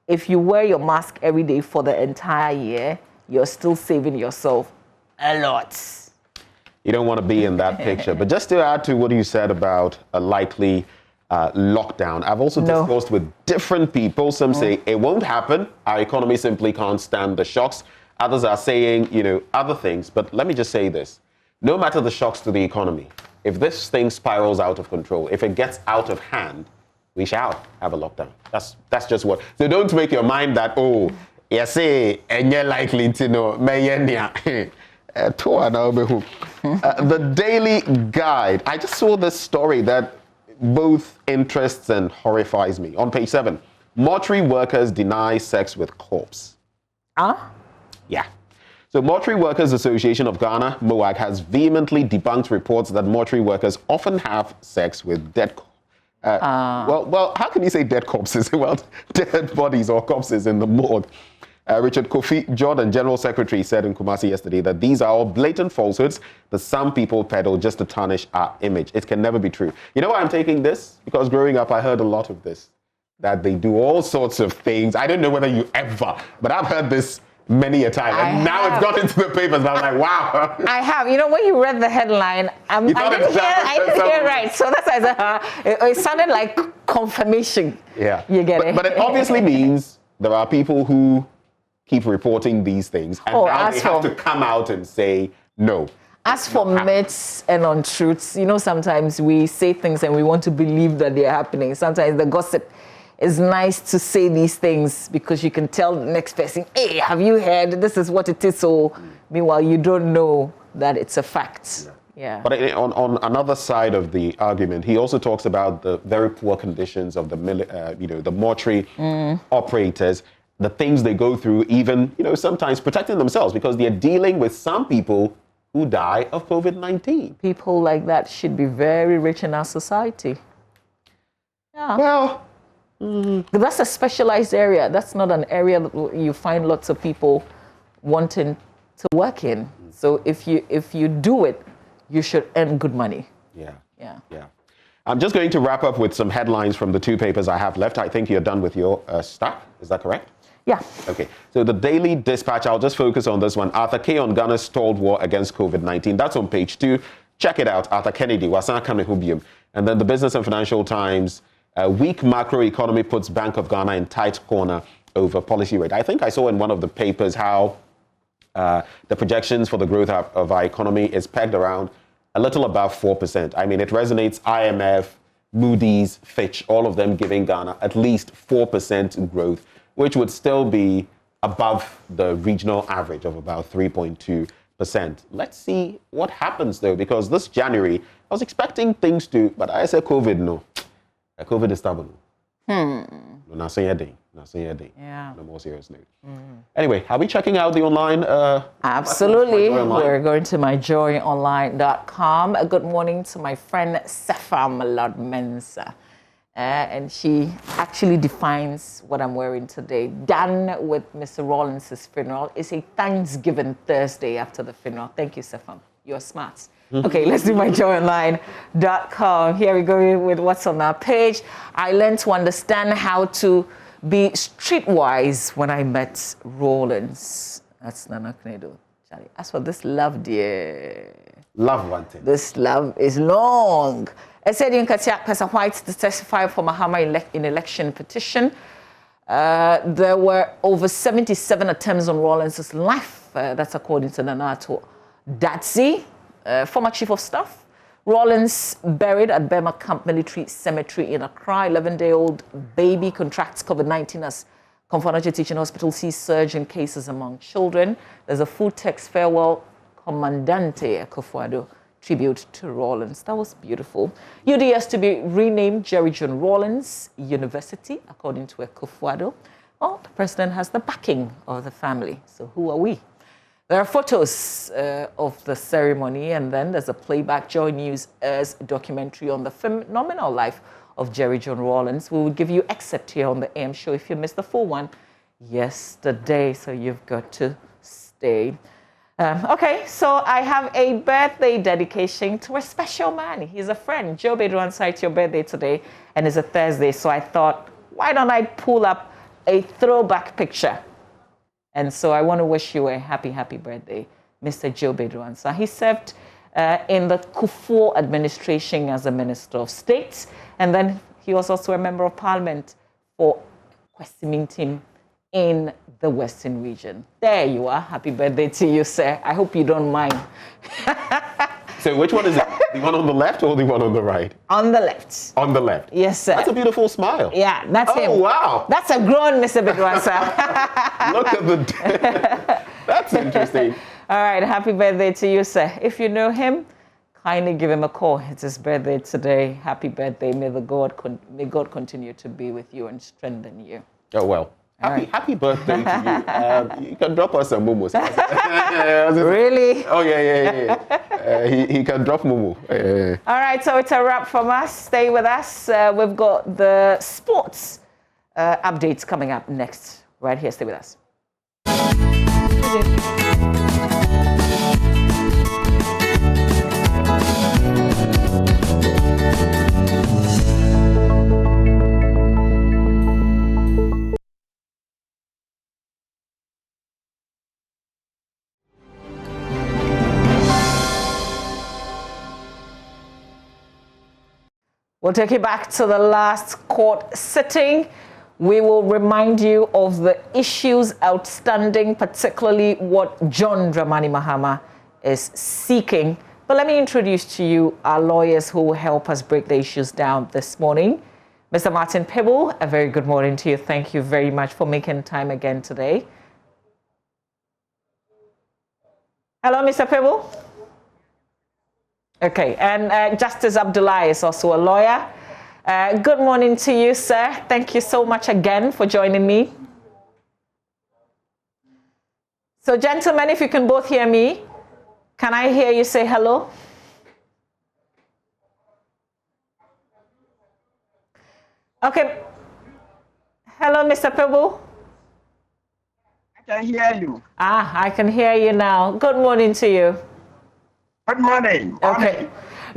if you wear your mask every day for the entire year, you're still saving yourself a lot. You don't want to be in that picture. But just to add to what you said about a likely lockdown, I've also discussed with different people. Some say it won't happen. Our economy simply can't stand the shocks. Others are saying, other things. But let me just say this. No matter the shocks to the economy, if this thing spirals out of control, if it gets out of hand, we shall have a lockdown. That's just what. So don't make your mind that, yes, and you're likely to know. The Daily Guide. I just saw this story that both interests and horrifies me. On page 7, mortuary workers deny sex with corpse. Yeah. So Mortuary Workers Association of Ghana, MOAG, has vehemently debunked reports that mortuary workers often have sex with dead corpses. Well, how can you say dead corpses? Well, dead bodies or corpses in the morgue. Richard Kofi Jordan, General Secretary, said in Kumasi yesterday that these are all blatant falsehoods that some people peddle just to tarnish our image. It can never be true. You know why I'm taking this? Because growing up, I heard a lot of this, that they do all sorts of things. I don't know whether you ever, but I've heard this many a time. And now it's got into the papers, and I'm like, wow. I have. When you read the headline, I didn't hear right. So that's why I said, it sounded like confirmation. Yeah. You get it? But it obviously means there are people who keep reporting these things, and now they have to come out and say no. As for myths and untruths, sometimes we say things and we want to believe that they're happening. Sometimes the gossip is nice to say these things because you can tell the next person, hey, have you heard? This is what it is. So meanwhile, you don't know that it's a fact. Yeah. But on another side of the argument, he also talks about the very poor conditions of the mortuary operators, the things they go through, even, sometimes protecting themselves because they're dealing with some people who die of COVID-19. People like that should be very rich in our society. Yeah. Well, that's a specialized area. That's not an area that you find lots of people wanting to work in. So if you do it, you should earn good money. Yeah. I'm just going to wrap up with some headlines from the two papers I have left. I think you're done with your stuff. Is that correct? Yeah. Okay. So the Daily Dispatch, I'll just focus on this one. Arthur K. on Ghana's stalled war against COVID-19. That's on page 2. Check it out. Arthur Kennedy, Wasan Kamehubium. And then the Business and Financial Times, weak macroeconomy puts Bank of Ghana in tight corner over policy rate. I think I saw in one of the papers how the projections for the growth of our economy is pegged around a little above 4%. I mean, it resonates. IMF, Moody's, Fitch, all of them giving Ghana at least 4% growth, which would still be above the regional average of about 3.2%. Let's see what happens though, because this January, I was expecting things to, but I said COVID, no. COVID is stubborn. No, not saying a day. Yeah. On a more serious note. Anyway, are we checking out the online? Absolutely. We're going to myjoyonline.com. Good morning to my friend Safa Malad Mensa. And she actually defines what I'm wearing today. Done with Mr. Rawlings' funeral. It's a Thanksgiving Thursday after the funeral. Thank you, Safa. You're smart. Okay, let's do myjoyonline.com. Here we go with what's on our page. I learned to understand how to be streetwise when I met Rawlings. That's Nana Knedo. Charlie, as for this love, dear. Love one thing. This love is long. I said in Katiak Pesa White to testify for Mahama in election petition. There were over 77 attempts on Rawlings' life. That's according to Nanato Datsi, former chief of staff. Rawlings buried at Burma Camp Military Cemetery in Accra. 11-day-old baby contracts COVID-19 as Komfo Teaching Hospital sees surge in cases among children. There's a full text farewell Commandante Akufo-Addo tribute to Rawlings. That was beautiful. UDS to be renamed Jerry John Rawlings University, according to Akufo-Addo. Well, the president has the backing of the family. So who are we? There are photos of the ceremony, and then there's a playback Joy News airs documentary on the phenomenal life of Jerry John Rawlings. We will give you excerpt here on the AM show if you missed the full one yesterday, so you've got to stay. Okay, so I have a birthday dedication to a special man. He's a friend. Joe Bedouansa, it's your birthday today, and it's a Thursday, so I thought, why don't I pull up a throwback picture? And so I want to wish you a happy, happy birthday, Mr. Joe Bedouansa. He served in the Kufuor administration as a Minister of State, and then he was also a Member of Parliament for Kwesimintim in the Western region. There you are. Happy birthday to you, sir. I hope you don't mind. So which one is it? The one on the left or the one on the right? On the left. On the left. Yes, sir. That's a beautiful smile. Yeah, that's him. Oh, wow. That's a grown Mr. Bedouansa. Look at the... That's interesting. All right, happy birthday to you, sir. If you know him, kindly give him a call. It's his birthday today. Happy birthday. May God continue to be with you and strengthen you. Oh, well. Happy birthday to you. You can drop us some momos. Really? Oh, yeah. He can drop momo. All right, so it's a wrap from us. Stay with us. We've got the sports updates coming up next. Right here, stay with us. We'll take you back to the last court sitting. We will remind you of the issues outstanding, particularly what John Dramani Mahama is seeking. But let me introduce to you our lawyers who will help us break the issues down this morning. Mr. Martin Pebble, a very good morning to you. Thank you very much for making time again today. Hello, Mr. Pebble. Okay, and Justice Abdullah is also a lawyer. Good morning to you, sir. Thank you so much again for joining me. So, gentlemen, if you can both hear me, can I hear you say hello? Okay. Hello, Mr. Pebble. I can hear you. I can hear you now. Good morning to you. Good morning. Okay,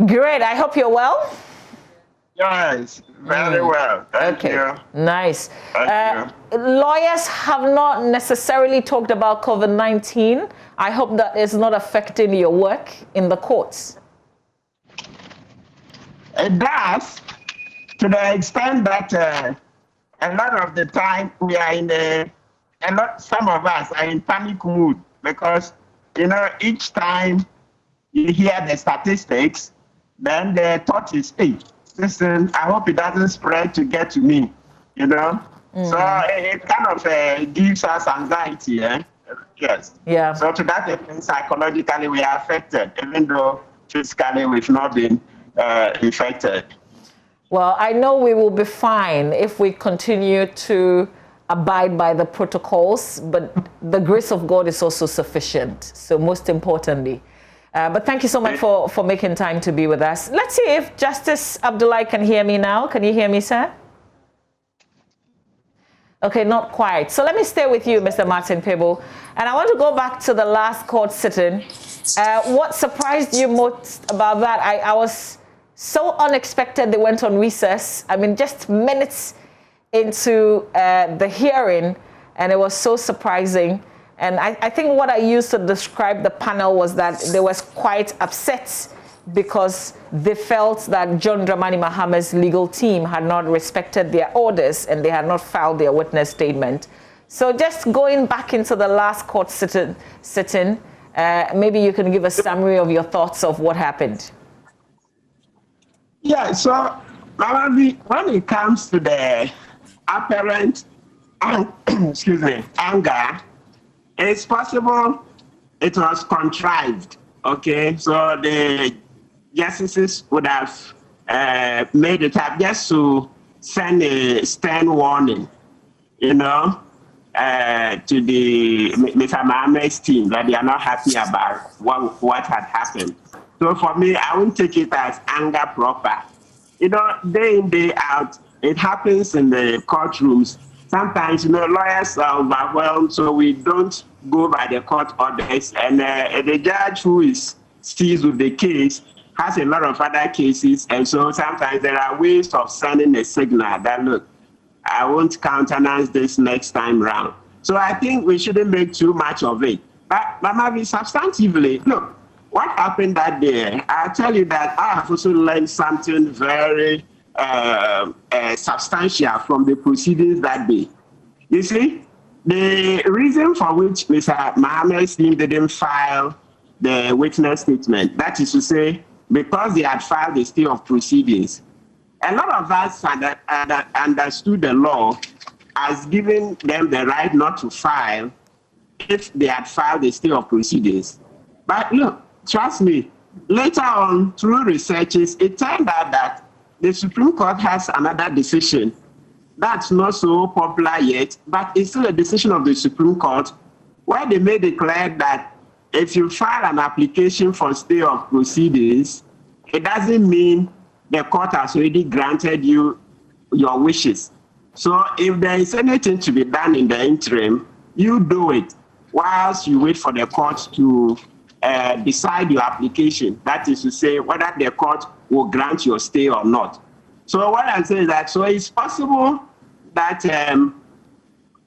great. I hope you're well. Yes, very well. Thank you. Nice. Thank you. Lawyers have not necessarily talked about COVID-19. I hope that is not affecting your work in the courts. It does, to the extent that a lot of the time we are some of us are in panic mood because, each time you hear the statistics, then the thought is, hey, listen, I hope it doesn't spread to get to me, So it kind of gives us anxiety. Yes. Yeah. So to that extent, psychologically we are affected, even though physically we've not been infected. Well, I know we will be fine if we continue to abide by the protocols, but the grace of God is also sufficient. So most importantly. But thank you so much for making time to be with us. Let's see if Justice Abdullahi can hear me now. Can you hear me, sir? Okay, not quite. So let me stay with you, Mr. Martin Pebble. And I want to go back to the last court sitting. What surprised you most about that? I was so unexpected they went on recess. I mean, just minutes into the hearing, and it was so surprising. And I think what I used to describe the panel was that they was quite upset because they felt that John Dramani Mahama's legal team had not respected their orders and they had not filed their witness statement. So just going back into the last court sitting, maybe you can give a summary of your thoughts of what happened. Yeah, so when it comes to the apparent anger, it's possible it was contrived. Okay, so the justices would have made it up just to send a stern warning, you know, to the Mr. Mahama's team that they are not happy about what had happened. So for me, I wouldn't take it as anger proper. You know, day in, day out, it happens in the courtrooms. Sometimes, you know, lawyers are overwhelmed, so we don't go by the court orders. And the judge who is seized with the case has a lot of other cases. And so sometimes there are ways of sending a signal that, look, I won't countenance this next time round. So I think we shouldn't make too much of it. But maybe substantively, look, what happened that day, I'll tell you that I have also learned something very substantial from the proceedings that day. You see, the reason for which Mr. Mahama's team didn't file the witness statement, that is to say, because they had filed the stay of proceedings. A lot of us understood the law as giving them the right not to file if they had filed the stay of proceedings. But look, trust me, later on, through researches, it turned out that the Supreme Court has another decision that's not so popular yet, but it's still a decision of the Supreme Court where they made it clear that if you file an application for stay of proceedings, it doesn't mean the court has already granted you your wishes. So if there is anything to be done in the interim, you do it whilst you wait for the court to decide your application. That is to say, whether the court will grant your stay or not. So what I'm saying is that, so it's possible that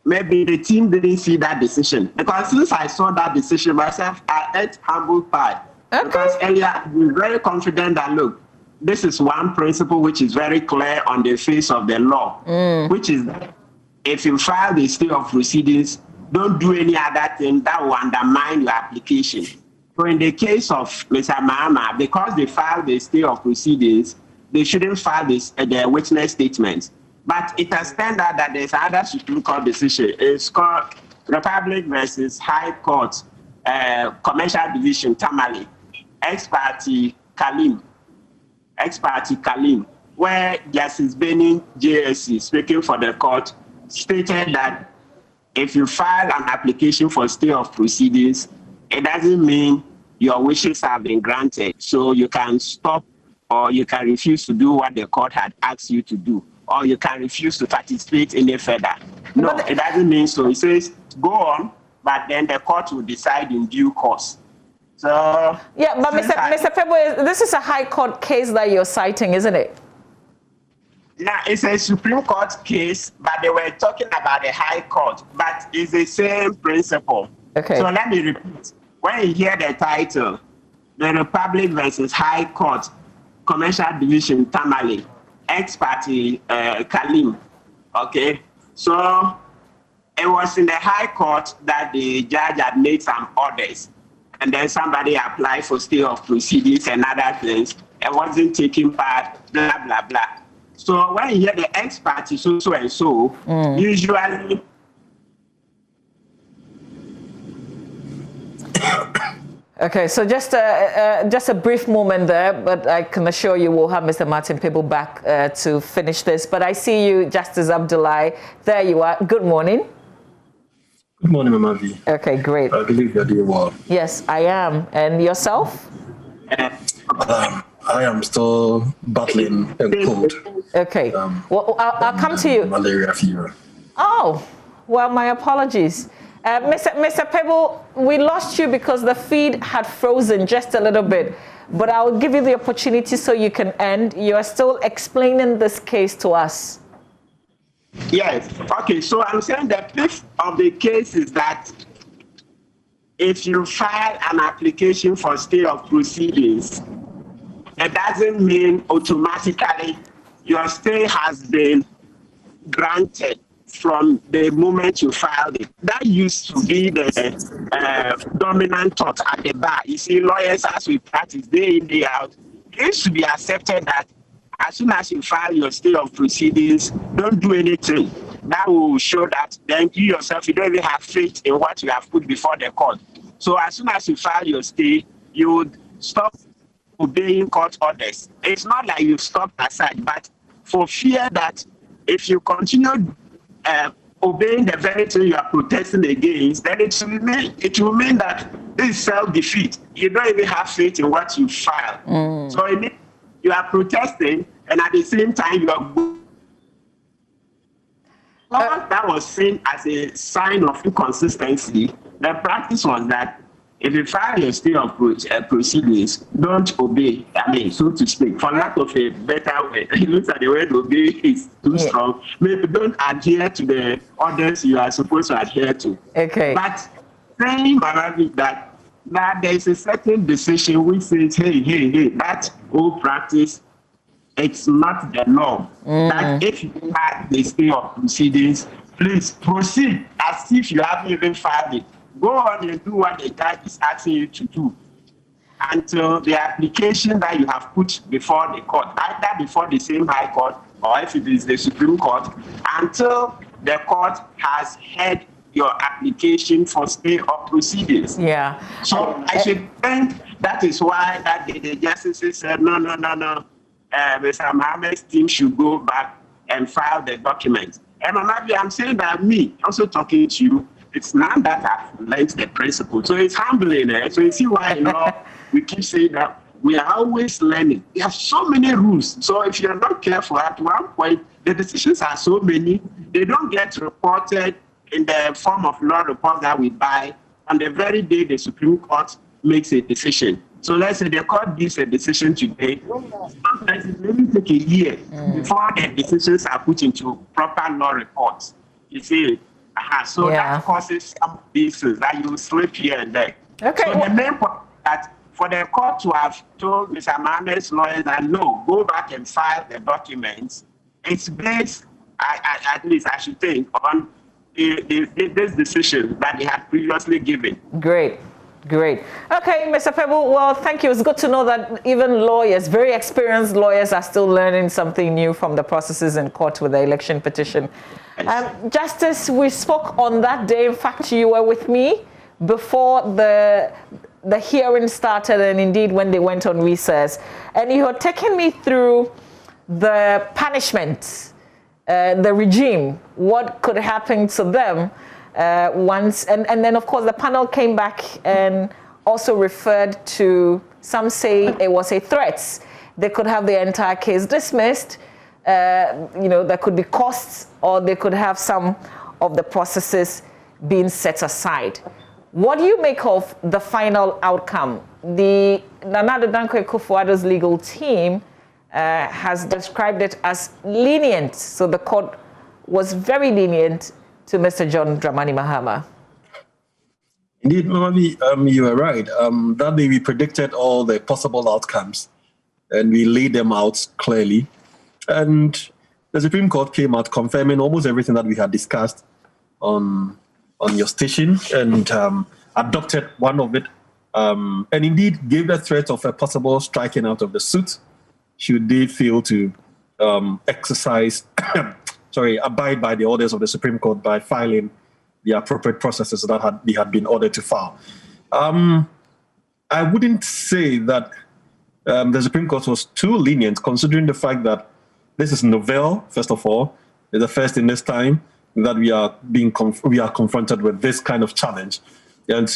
maybe the team didn't see that decision. Because since I saw that decision myself, I ate humble pie. Okay. Because earlier, we were very confident that, look, this is one principle which is very clear on the face of the law, which is that if you file the stay of proceedings, don't do any other thing that will undermine your application. So in the case of Mr. Mahama, because they filed the stay of proceedings, they shouldn't file the witness statement. But it has turned out that there's another Supreme Court decision. It's called Republic versus High Court, Commercial Division, Tamale, ex parte Kalim, where Justice Benin JSC, speaking for the court, stated that if you file an application for stay of proceedings, it doesn't mean your wishes have been granted. So you can stop or you can refuse to do what the court had asked you to do, or you can refuse to participate any further. No, it doesn't mean so. It says go on, but then the court will decide in due course. So yeah, but Mr. Pebble, this is a high court case that you're citing, isn't it? Yeah, it's a Supreme Court case, but they were talking about the High Court, but it's the same principle. Okay. So let me repeat. When you hear the title, the Republic versus High Court, Commercial Division, Tamale, ex parte Kalim, okay? So it was in the High Court that the judge had made some orders, and then somebody applied for stay of proceedings and other things and wasn't taking part, blah, blah, blah. So when you hear the expert is so and so, usually. Okay, so just a brief moment there, but I can assure you we'll have Mr. Martin Pebble back to finish this. But I see you, Justice Abdullahi. There you are. Good morning. Good morning, Mama V. Okay, great. I believe you're doing well. Yes, I am. And yourself? I am still battling a cold. Okay. Well, I'll come to you. Malaria fever. Oh, well, my apologies. Mr. Pebble, we lost you because the feed had frozen just a little bit, but I'll give you the opportunity so you can end. You are still explaining this case to us. Yes. Okay, so I'm saying the piece of the case is that if you file an application for stay of proceedings, it doesn't mean automatically your stay has been granted from the moment you filed it. That used to be the dominant thought at the bar. You see, lawyers, as we practice day in, day out, it used to be accepted that as soon as you file your stay of proceedings, don't do anything. That will show that then you yourself, you don't even have faith in what you have put before the court. So as soon as you file your stay, you would stop obeying court orders. It's not like you've stopped aside, but for fear that if you continue obeying the very thing you are protesting against, then it will mean that this is self-defeat. You don't even have faith in what you file. So you are protesting, and at the same time you are that was seen as a sign of inconsistency. The practice was that if you file your stay of proceedings, don't obey. I mean, so to speak, for lack of a better way, it looks at the word obey is too strong. Maybe don't adhere to the orders you are supposed to adhere to. Okay. But saying that there is a certain decision which says, hey, that old practice, it's not the law. That if you have the stay of proceedings, please proceed as if you haven't even filed it. Go on and do what the judge is asking you to do until the application that you have put before the court, either before the same High Court or if it is the Supreme Court, until the court has heard your application for stay of proceedings. Yeah. So I should think that is why that the justices said, no. Mr. Mohammed's team should go back and file the document. And I'm saying that me, also talking to you, it's not that I've learned the principle. So it's humbling. So you see why, we keep saying that we are always learning. We have so many rules. So if you're not careful, at one point, the decisions are so many, they don't get reported in the form of law reports that we buy on the very day the Supreme Court makes a decision. So let's say the court gives a decision today. Sometimes it may take a year before the decisions are put into proper law reports. You see, so that causes some pieces that you slip here and there. Okay. So the main point is that for the court to have told Mr. Mohammed's lawyers that no, go back and file the documents, it's based, at least I should think, on this decision that they had previously given. Great. Okay, Mr. Pebble, well, thank you. It's good to know that even lawyers, very experienced lawyers, are still learning something new from the processes in court with the election petition. Justice, we spoke on that day. In fact, you were with me before the hearing started and indeed when they went on recess. And you had taken me through the punishment, the regime, what could happen to them once. And then, of course, the panel came back and also referred to, some say it was a threat. They could have the entire case dismissed. There could be costs, or they could have some of the processes being set aside. What do you make of the final outcome? The Nana Addo Dankwa Akufo-Addo's legal team has described it as lenient. So the court was very lenient to Mr. John Dramani Mahama. Indeed, Mama, you are right. That day we predicted all the possible outcomes and we laid them out clearly. And the Supreme Court came out confirming almost everything that we had discussed on your station and adopted one of it. And indeed gave the threat of a possible striking out of the suit should they fail to abide by the orders of the Supreme Court by filing the appropriate processes that they had been ordered to file. I wouldn't say that the Supreme Court was too lenient, considering the fact that this is novel, first of all. It's the first in this time that we are confronted with this kind of challenge. And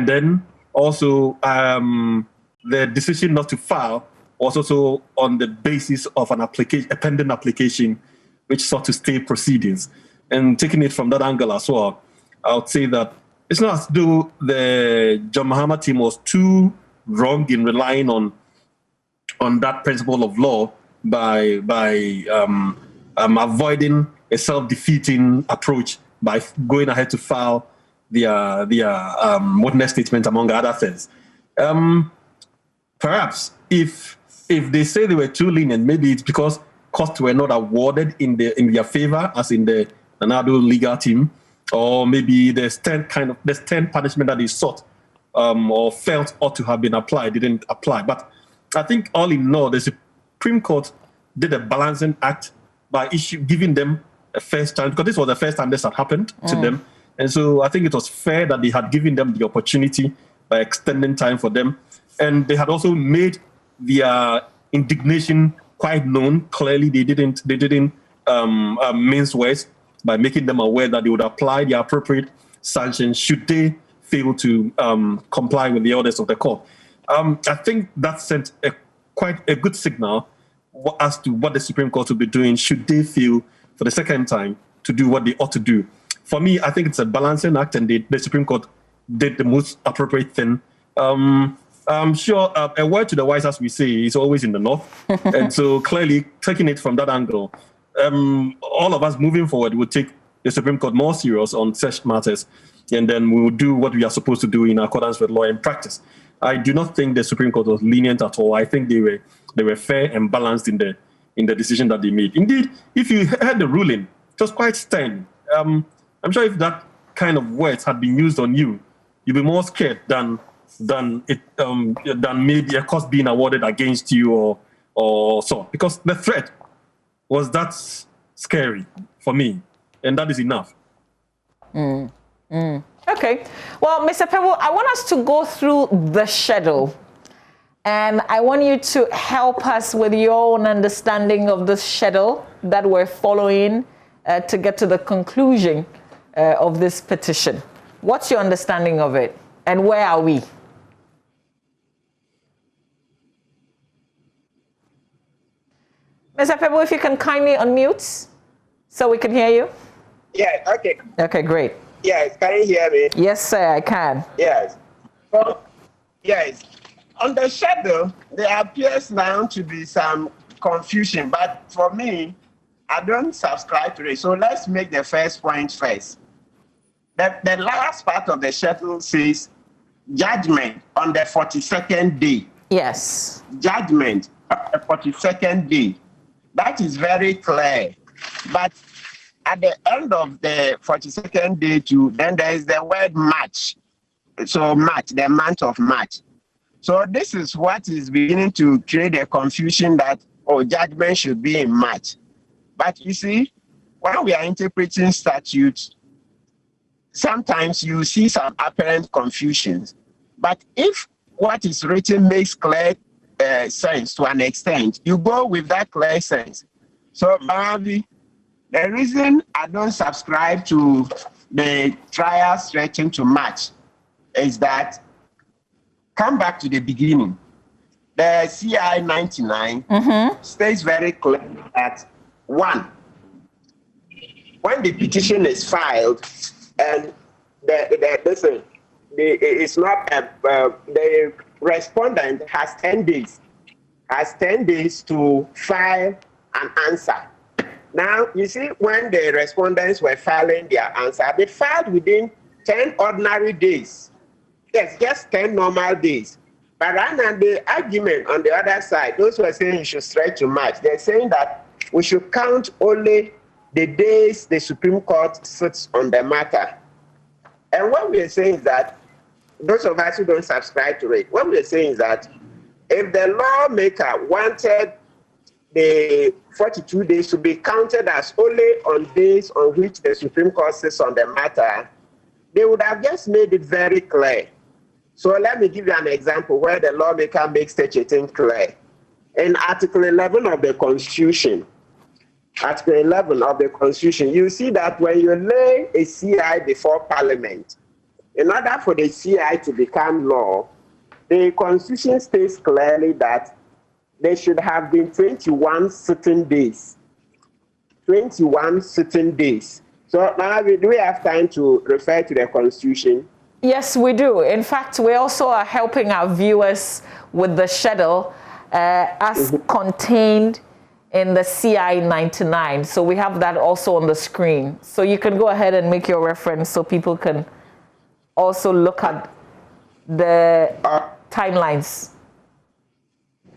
then also the decision not to file was also on the basis of a pending application which sought to stay proceedings. And taking it from that angle as well, I would say that it's not as though the John Mahama team was too wrong in relying on that principle of law by avoiding a self-defeating approach by going ahead to file their witness statement, among other things. Perhaps if they say they were too lenient, maybe it's because costs were not awarded in their favor, as in the Nanado legal team, or maybe there's 10 punishment that they sought or felt ought to have been applied, didn't apply. But I think all in all, the Supreme Court did a balancing act by giving them a first chance, because this was the first time this had happened to them. And so I think it was fair that they had given them the opportunity by extending time for them. And they had also made their indignation quite known. Clearly, they didn't mince words by making them aware that they would apply the appropriate sanctions should they fail to comply with the orders of the court. I think that sent quite a good signal as to what the Supreme Court will be doing should they fail for the second time to do what they ought to do. For me, I think it's a balancing act, and the Supreme Court did the most appropriate thing. I'm sure a word to the wise, as we say, is always in the north. And so clearly, taking it from that angle, all of us moving forward will take the Supreme Court more serious on such matters, and then we will do what we are supposed to do in accordance with law and practice. I do not think the Supreme Court was lenient at all. I think they were fair and balanced in the decision that they made. Indeed, if you heard the ruling, it was quite stern. I'm sure if that kind of words had been used on you, you'd be more scared than maybe a cost being awarded against you or so. Because the threat was that scary for me, and that is enough. Okay. Well, Mr. Pebble, I want us to go through the schedule. And I want you to help us with your own understanding of the schedule that we're following to get to the conclusion of this petition. What's your understanding of it? And where are we? Mr. Pebble, if you can kindly unmute so we can hear you. Yeah, okay. Okay, great. Yes, can you hear me? Yes, sir, I can. Yes. Well, yes. On the schedule, there appears now to be some confusion, but for me, I don't subscribe to it. So let's make the first point first. The last part of the schedule says judgment on the 42nd day. Yes. Judgment on the 42nd day. That is very clear. But at the end of the 42nd day too, then there is the word March. So March, the month of March. So this is what is beginning to create a confusion that, judgment should be in March. But you see, when we are interpreting statutes, sometimes you see some apparent confusions. But if what is written makes clear sense to an extent, you go with that clear sense. So, Maravi, the reason I don't subscribe to the trial stretching to March is that, come back to the beginning. The CI 99 states very clearly that, one, when the petition is filed and the respondent has 10 days to file an answer. Now, you see, when the respondents were filing their answer, they filed within 10 ordinary days. Yes, just 10 normal days. But right now, the argument on the other side, those who are saying you should stretch to March, they're saying that we should count only the days the Supreme Court sits on the matter. And what we're saying is that, those of us who don't subscribe to it, what we're saying is that if the lawmaker wanted the 42 days to be counted as only on days on which the Supreme Court sits on the matter, they would have just made it very clear. So let me give you an example where the lawmaker makes such a thing clear. In Article 11 of the Constitution, you see that when you lay a CI before Parliament, in order for the CI to become law, the Constitution states clearly that there should have been 21 sitting days. 21 sitting days. So now do we have time to refer to the Constitution? Yes, we do. In fact, we also are helping our viewers with the schedule as contained in the CI 99. So we have that also on the screen. So you can go ahead and make your reference so people can also look at the timelines.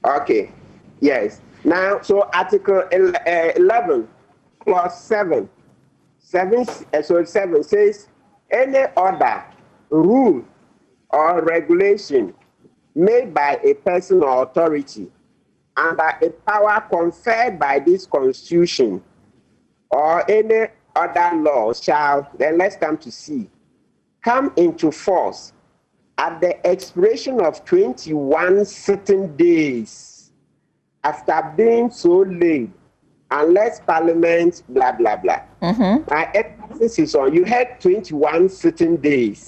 Okay, yes. Now, so Article 11, Clause 7. 7 says, any order, rule, or regulation made by a person or authority under a power conferred by this Constitution or any other law shall, then let's come to C, come into force at the expiration of 21 sitting days after being so laid, unless Parliament, blah, blah, blah. My emphasis is on, you had 21 sitting days.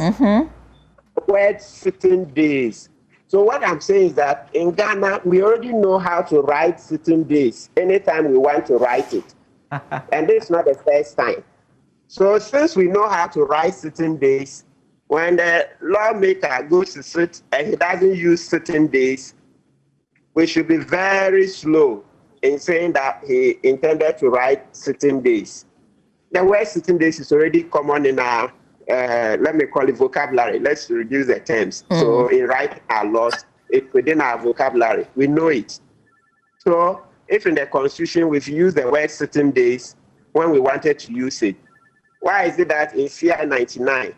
Word sitting days. So what I'm saying is that in Ghana, we already know how to write sitting days anytime we want to write it. And this is not the first time. So since we know how to write sitting days, when the lawmaker goes to sit and he doesn't use sitting days, we should be very slow in saying that he intended to write sitting days. The word sitting days is already common in our, let me call it vocabulary. Let's reduce the terms. So in writing our laws, it's within our vocabulary. We know it. So if in the Constitution we've used the word sitting days when we wanted to use it, why is it that in CI 99,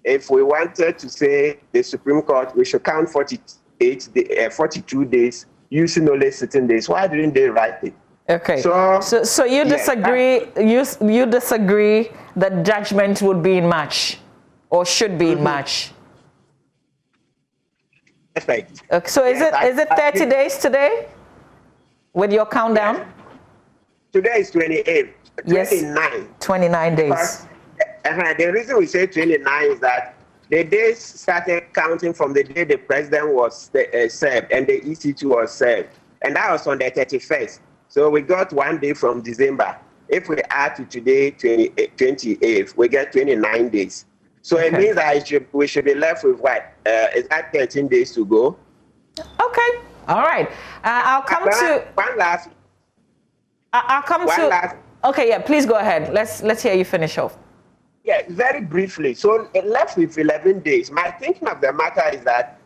if we wanted to say the Supreme Court, we should count 42 days using only sitting days? Why didn't they write it? Okay. So you disagree? You disagree that judgment would be in March, or should be in March? Perfect. Okay, so is it 30 days today with your countdown? Yes. Today is 28. 29. Yes. 29 days. The reason we say 29 is that the days started counting from the day the president was served and the EC2 was served. And that was on the 31st. So we got 1 day from December. If we add to today, 28th, we get 29 days. So it means that we should be left with what? Is that 13 days to go? Okay. All right. I'll come to... One last... I'll come to... Okay, yeah, please go ahead. Let's hear you finish off. Yeah, very briefly. So it left with 11 days. My thinking of the matter is that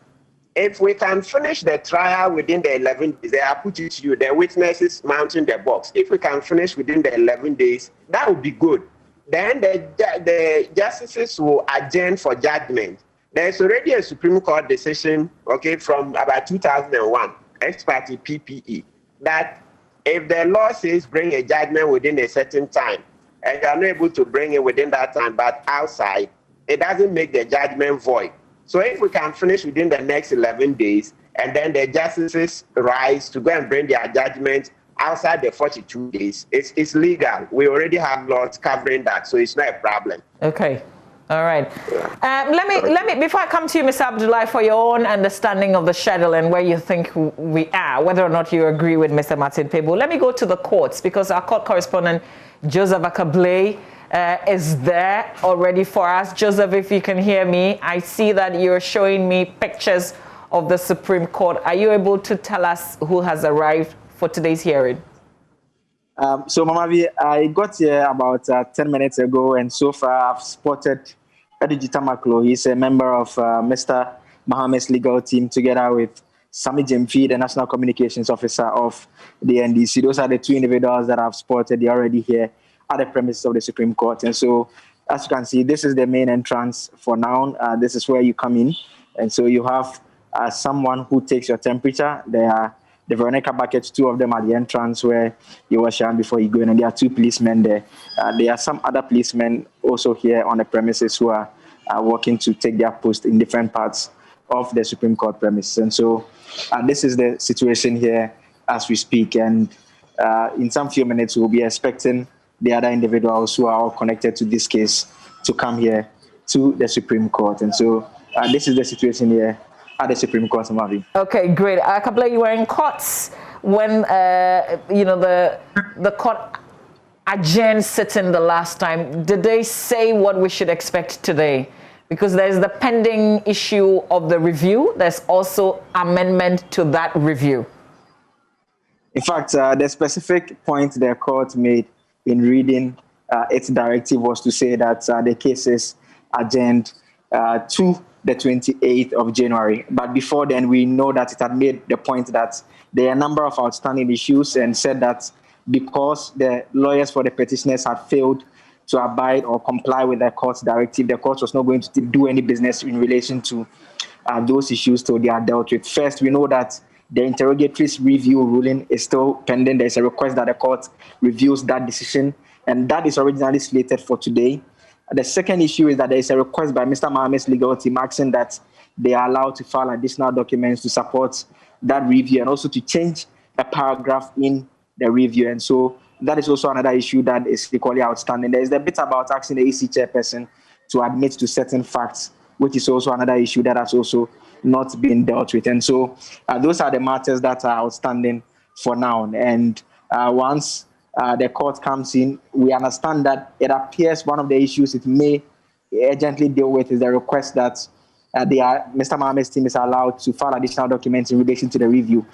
if we can finish the trial within the 11 days, I put it to you, the witnesses mounting the box. If we can finish within the 11 days, that would be good. Then the justices will adjourn for judgment. There's already a Supreme Court decision, okay, from about 2001, ex parte PPE, that if the law says bring a judgment within a certain time, and you are not able to bring it within that time, but outside, it doesn't make the judgment void. So if we can finish within the next 11 days, and then the justices rise to go and bring their judgment outside the 42 days, it's legal. We already have laws covering that, so it's not a problem. Okay. All right. Let me, before I come to you, Mr. Abdullahi, for your own understanding of the schedule and where you think we are, whether or not you agree with Mr. Martin KPEBU, let me go to the courts, because our court correspondent, Joseph Akablay, is there already for us. Joseph, if you can hear me, I see that you're showing me pictures of the Supreme Court. Are you able to tell us who has arrived for today's hearing? So, Mama V, I got here about 10 minutes ago, and so far I've spotted Ediji Tamaklo. He's a member of Mr. Mohammed's legal team, together with Sami Jemfi, the National Communications Officer of the NDC. Those are the two individuals that I've spotted. They're already here at the premises of the Supreme Court. And so, as you can see, this is the main entrance for now. This is where you come in. And so you have someone who takes your temperature. There are the Veronica buckets, 2 of them at the entrance where you were shown before you go in, and there are 2 policemen there. There are some other policemen also here on the premises who are working to take their post in different parts of the Supreme Court premises. And so this is the situation here as we speak. And in some few minutes, we'll be expecting the other individuals who are all connected to this case to come here to the Supreme Court. And so this is the situation here at the Supreme Court, Mavi. Okay, great. Kabla, you were in courts when the court adjourned sitting the last time. Did they say what we should expect today? Because there's the pending issue of the review. There's also amendment to that review. In fact, the specific point the court made in reading its directive was to say that the case is adjourned to the 28th of January. But before then, we know that it had made the point that there are a number of outstanding issues, and said that because the lawyers for the petitioners had failed to abide or comply with the court's directive, the court was not going to do any business in relation to those issues till they are dealt with. First, we know that the interrogatories review ruling is still pending. There's a request that the court reviews that decision, and that is originally slated for today. The second issue is that there is a request by Mr. Mohammed's legal team asking that they are allowed to file additional documents to support that review, and also to change a paragraph in the review. And so that is also another issue that is equally outstanding. There is a bit about asking the EC chairperson to admit to certain facts, which is also another issue that has also not been dealt with. And so those are the matters that are outstanding for now. And once the court comes in, we understand that it appears one of the issues it may urgently deal with is the request that Mr. Mohammed's team is allowed to file additional documents in relation to the review,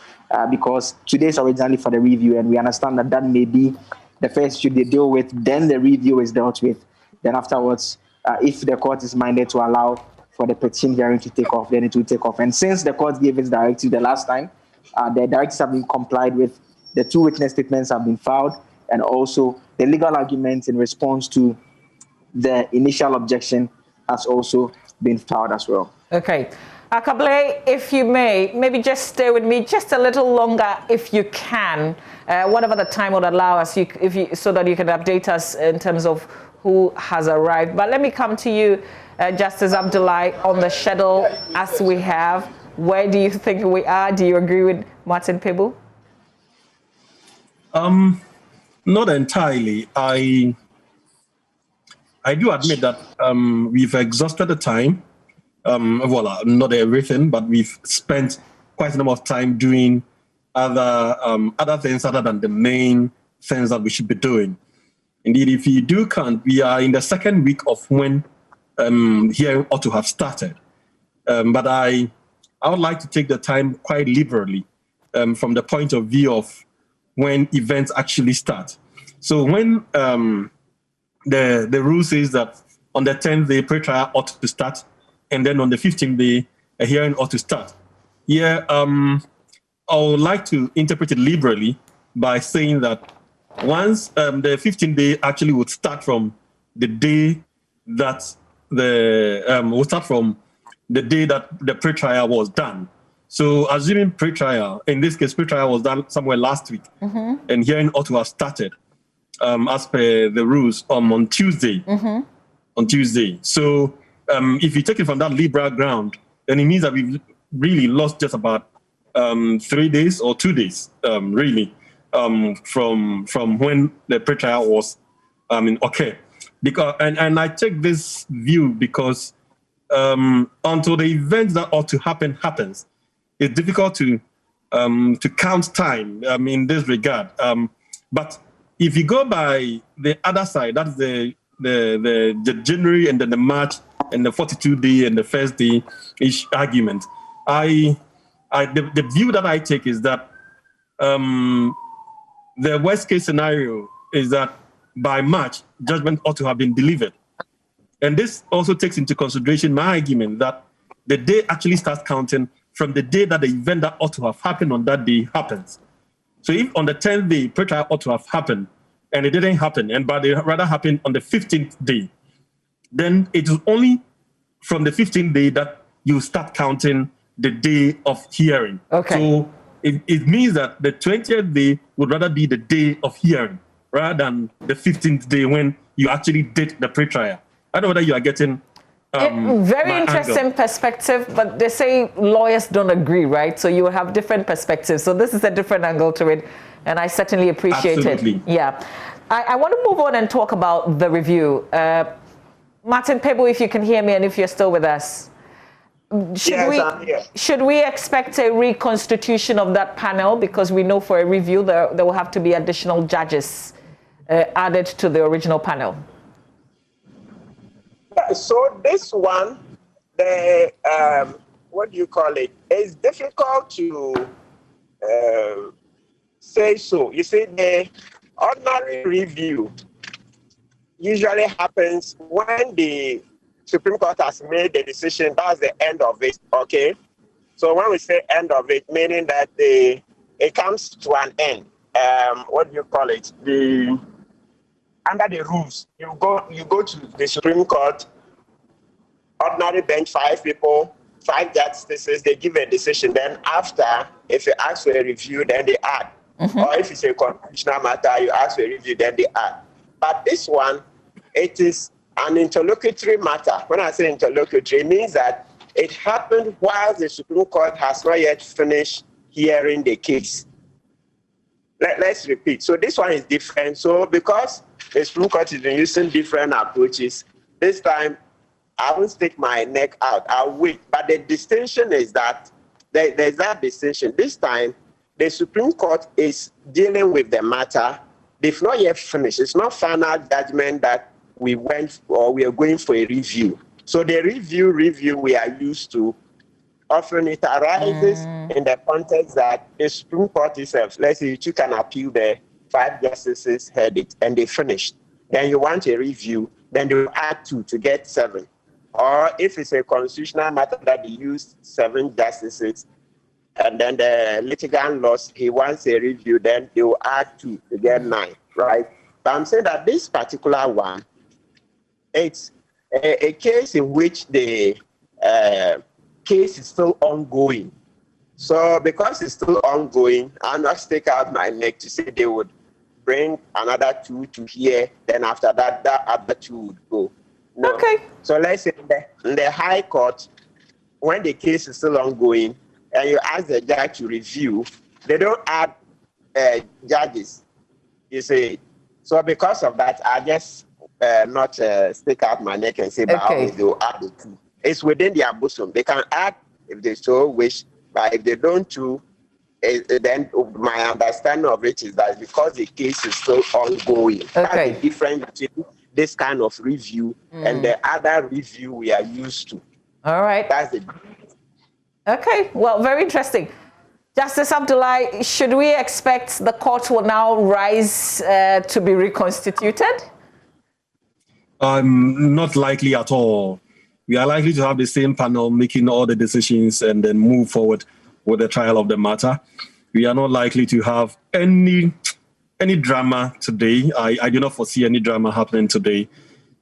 because today is originally for the review, and we understand that that may be the first issue they deal with, then the review is dealt with. Then afterwards, if the court is minded to allow for the petition hearing to take off, then it will take off. And since the court gave its directive the last time, the directives have been complied with, the 2 witness statements have been filed, and also the legal arguments in response to the initial objection has also been filed as well. Okay. Akable, if you may, maybe just stay with me just a little longer if you can, whatever the time would allow us, so that you can update us in terms of who has arrived. But let me come to you, Justice Abdullahi, on the schedule as we have. Where do you think we are? Do you agree with Martin Pebu? Not entirely. I do admit that we've exhausted the time. Well, not everything, but we've spent quite a number of time doing other things other than the main things that we should be doing. Indeed, if you do count, we are in the second week of when hearing ought to have started. But I would like to take the time quite liberally from the point of view of when events actually start. So when the rule says that on the 10th day, pre-trial ought to start, and then on the 15th day, a hearing ought to start. Yeah, I would like to interpret it liberally by saying that once the 15th day actually would start from the day that the pre-trial was done. So assuming pre-trial, in this case, pre-trial was done somewhere last week, and hearing ought to have started as per the rules on Tuesday. On Tuesday. So if you take it from that liberal ground, then it means that we've really lost just about 3 days or 2 days, really, from when the pre-trial was okay. Because and I take this view because until the event that ought to happen happens, it's difficult to count time in this regard. But if you go by the other side, that's the January and then the March and the 42-day and the first day each argument, the view that I take is that the worst case scenario is that by March, judgment ought to have been delivered. And this also takes into consideration my argument that the day actually starts counting from the day that the event that ought to have happened on that day happens. So if on the 10th day, pre-trial ought to have happened, and it didn't happen, but it rather happened on the 15th day, then it is only from the 15th day that you start counting the day of hearing. Okay. So it means that the 20th day would rather be the day of hearing rather than the 15th day when you actually did the pre-trial. I don't know whether you are getting very interesting perspective, but they say lawyers don't agree, right? So you have different perspectives. So this is a different angle to it, and I certainly appreciate Absolutely. it. Yeah. I want to move on and talk about the review. Martin KPEBU, if you can hear me and if you're still with us. Should we expect a reconstitution of that panel? Because we know for a review there will have to be additional judges added to the original panel. So this one, the what do you call it? It's difficult to say so. You see, the ordinary review usually happens when the Supreme Court has made the decision. That's the end of it. Okay. So when we say end of it, meaning that it comes to an end. What do you call it? Under the rules, you go to the Supreme Court, ordinary bench, 5 people, 5 justices, they give a decision. Then after, if you ask for a review, then they add. Or if it's a constitutional matter, you ask for a review, then they add. But this one, it is an interlocutory matter. When I say interlocutory, it means that it happened while the Supreme Court has not yet finished hearing the case. Let's repeat. So this one is different. So because the Supreme Court has been using different approaches, this time I won't stick my neck out. I'll wait. But the distinction is that there's that distinction. This time, the Supreme Court is dealing with the matter. They've not yet finished. It's not final judgment that we went or we are going for a review. So the review we are used to, often it arises in the context that the Supreme Court itself, let's say you took an appeal there, 5 justices heard it and they finished. Then you want a review, then they will add 2 to get 7. Or if it's a constitutional matter that they used 7 justices and then the litigant lost, he wants a review, then they will add 2 to get 9, right? But I'm saying that this particular one, it's a case in which the case is still ongoing. So because it's still ongoing, I'll not stick out my neck to say they would bring another 2 to here, then after that, that other 2 would go. No. Okay. So let's say in the High Court, when the case is still ongoing, and you ask the judge to review, they don't add judges, you see. So because of that, I just not stick out my neck and say, but they will add the 2. It's within their bosom. They can add if they so wish, but if they don't do, then my understanding of it is that because the case is still ongoing, that's the difference between this kind of review and the other review we are used to. All right. That's the difference. Okay, well, very interesting. Justice Abdullahi, should we expect the court will now rise to be reconstituted? Not likely at all. We are likely to have the same panel making all the decisions and then move forward with the trial of the matter. We are not likely to have any drama today. I do not foresee any drama happening today.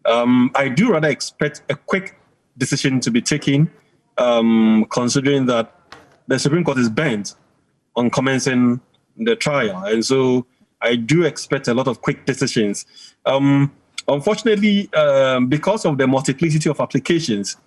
I do rather expect a quick decision to be taken, considering that the Supreme Court is bent on commencing the trial. And so I do expect a lot of quick decisions. Unfortunately, because of the multiplicity of applications,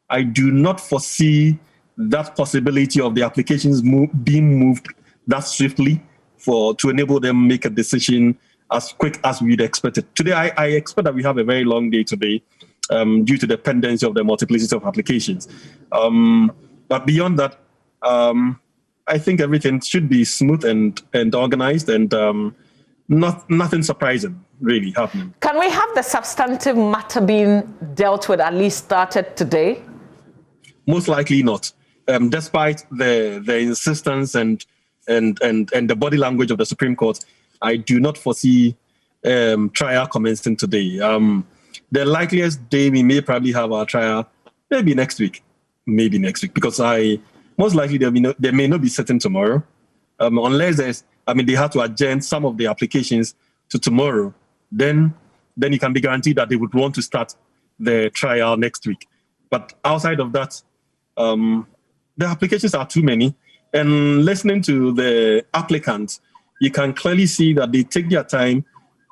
I do not foresee that possibility of the applications being moved that swiftly to enable them make a decision as quick as we'd expected. Today, I expect that we have a very long day today due to the pendency of the multiplicity of applications. But beyond that, I think everything should be smooth and organized and nothing surprising really happening. Can we have the substantive matter being dealt with at least started today? Most likely not. Despite the insistence and the body language of the Supreme Court, I do not foresee trial commencing today. The likeliest day we may probably have our trial maybe next week, because most likely they may not be sitting tomorrow, unless they have to adjourn some of the applications to tomorrow. Then you can be guaranteed that they would want to start the trial next week. But outside of that, the applications are too many, And listening to the applicants, you can clearly see that they take their time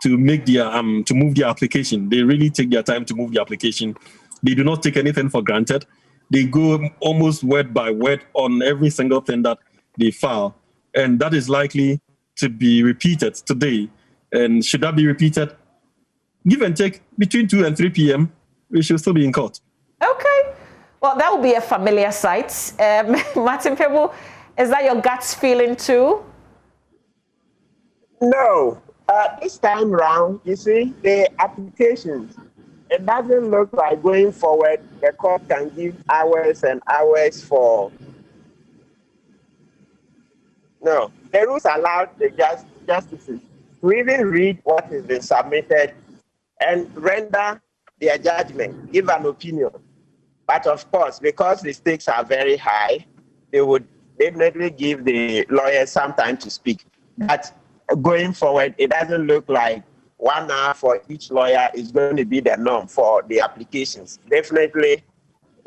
to make their to move their application. They really take their time to move the application. They do not take anything for granted. They go almost word by word on every single thing that they file. And that is likely to be repeated today. And should that be repeated, give and take between 2 and 3 p.m., we should still be in court. Okay. Well, that will be a familiar sight. Martin Pebu, is that your gut's feeling too? No. This time round, you see, the applications, it doesn't look like going forward, the court can give hours and hours for... No, the rules allow the justices to even read what has been submitted and render their judgment, give an opinion. But of course, because the stakes are very high, they would definitely give the lawyers some time to speak. But going forward, it doesn't look like 1 hour for each lawyer is going to be the norm for the applications. Definitely,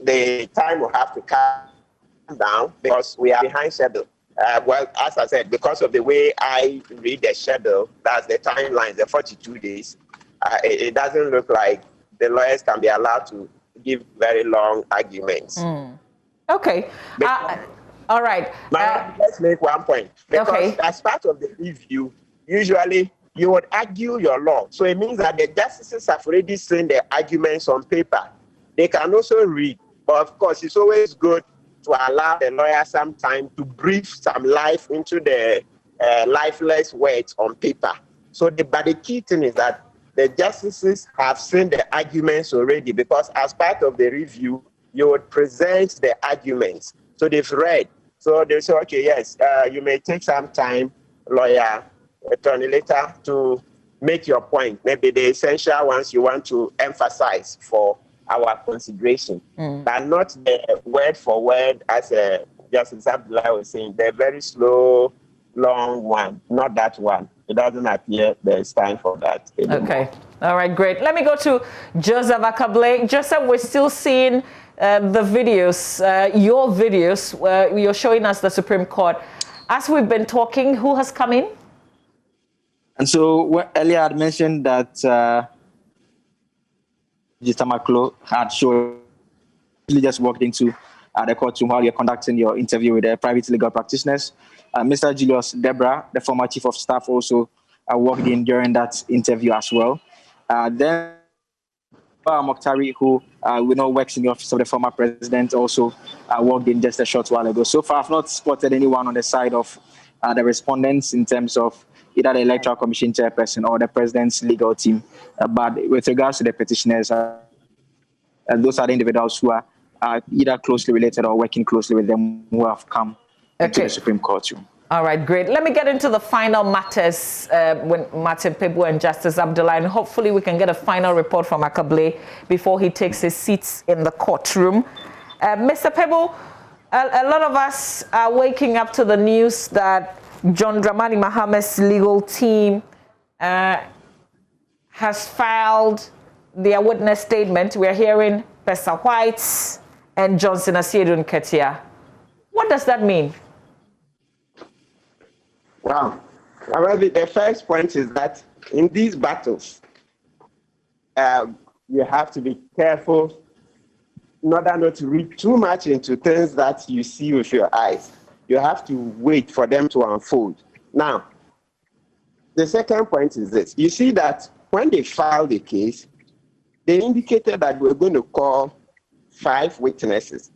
the time will have to come down because we are behind schedule. Well, as I said, because of the way I read the schedule, that's the timeline, the 42 days, it doesn't look like the lawyers can be allowed to give very long arguments. Okay. All right. Let's make one point. Because as part of the review, usually you would argue your law. So it means that the justices have already seen the arguments on paper. They can also read. But of course, it's always good to allow the lawyer some time to breathe some life into the lifeless words on paper. But the key thing is that the justices have seen the arguments already, because as part of the review, you would present the arguments. So they've read. So they say, okay, yes, you may take some time, lawyer, attorney later, to make your point. Maybe the essential ones you want to emphasize for our consideration, but not the word for word, as Justice Abdullah was saying, the very slow, long one, not that one. It doesn't appear there's time for that anymore. Okay. All right, great. Let me go to Joseph Akable. Joseph, we're still seeing the videos, your videos, where you're showing us the Supreme Court. As we've been talking, who has come in? And so earlier I had mentioned that Tamaklo had shown, just walked into the courtroom while you're conducting your interview with the private legal practitioners. Mr. Julius Debra, the former chief of staff, also walked in during that interview as well. Then Mokhtari, who we know works in the office of the former president, also walked in just a short while ago. So far, I've not spotted anyone on the side of the respondents in terms of either the Electoral Commission chairperson or the president's legal team. But with regards to the petitioners, those are the individuals who are either closely related or working closely with them, who have come into the Supreme Court room. All right, great. Let me get into the final matters when Martin Pebu and Justice Abdullah, and hopefully we can get a final report from Akable before he takes his seats in the courtroom. Mr. Pebu, a lot of us are waking up to the news that John Dramani Mahame's legal team has filed their witness statement. We're hearing Pesa White and Johnson Asiedu Nketia. What does that mean? Wow. However, the first point is that in these battles, you have to be careful in order not to read too much into things that you see with your eyes. You have to wait for them to unfold. Now, the second point is this. You see that when they filed the case, they indicated that we're going to call 5 witnesses.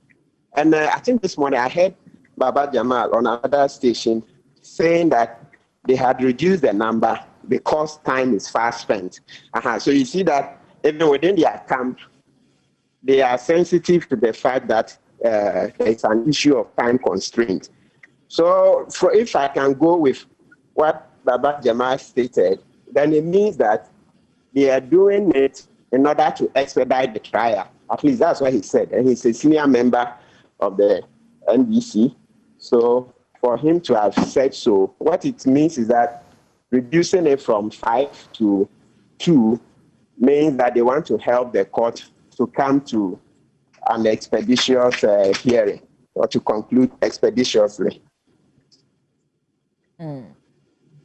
And I think this morning I heard Baba Jamal on another station saying that they had reduced the number because time is fast spent. So you see that even within their camp, they are sensitive to the fact that it's an issue of time constraint. So if I can go with what Baba Jamal stated, then it means that they are doing it in order to expedite the trial. At least that's what he said. And he's a senior member of the NBC. So for him to have said so, what it means is that reducing it from 5 to 2 means that they want to help the court to come to an expeditious hearing, or to conclude expeditiously.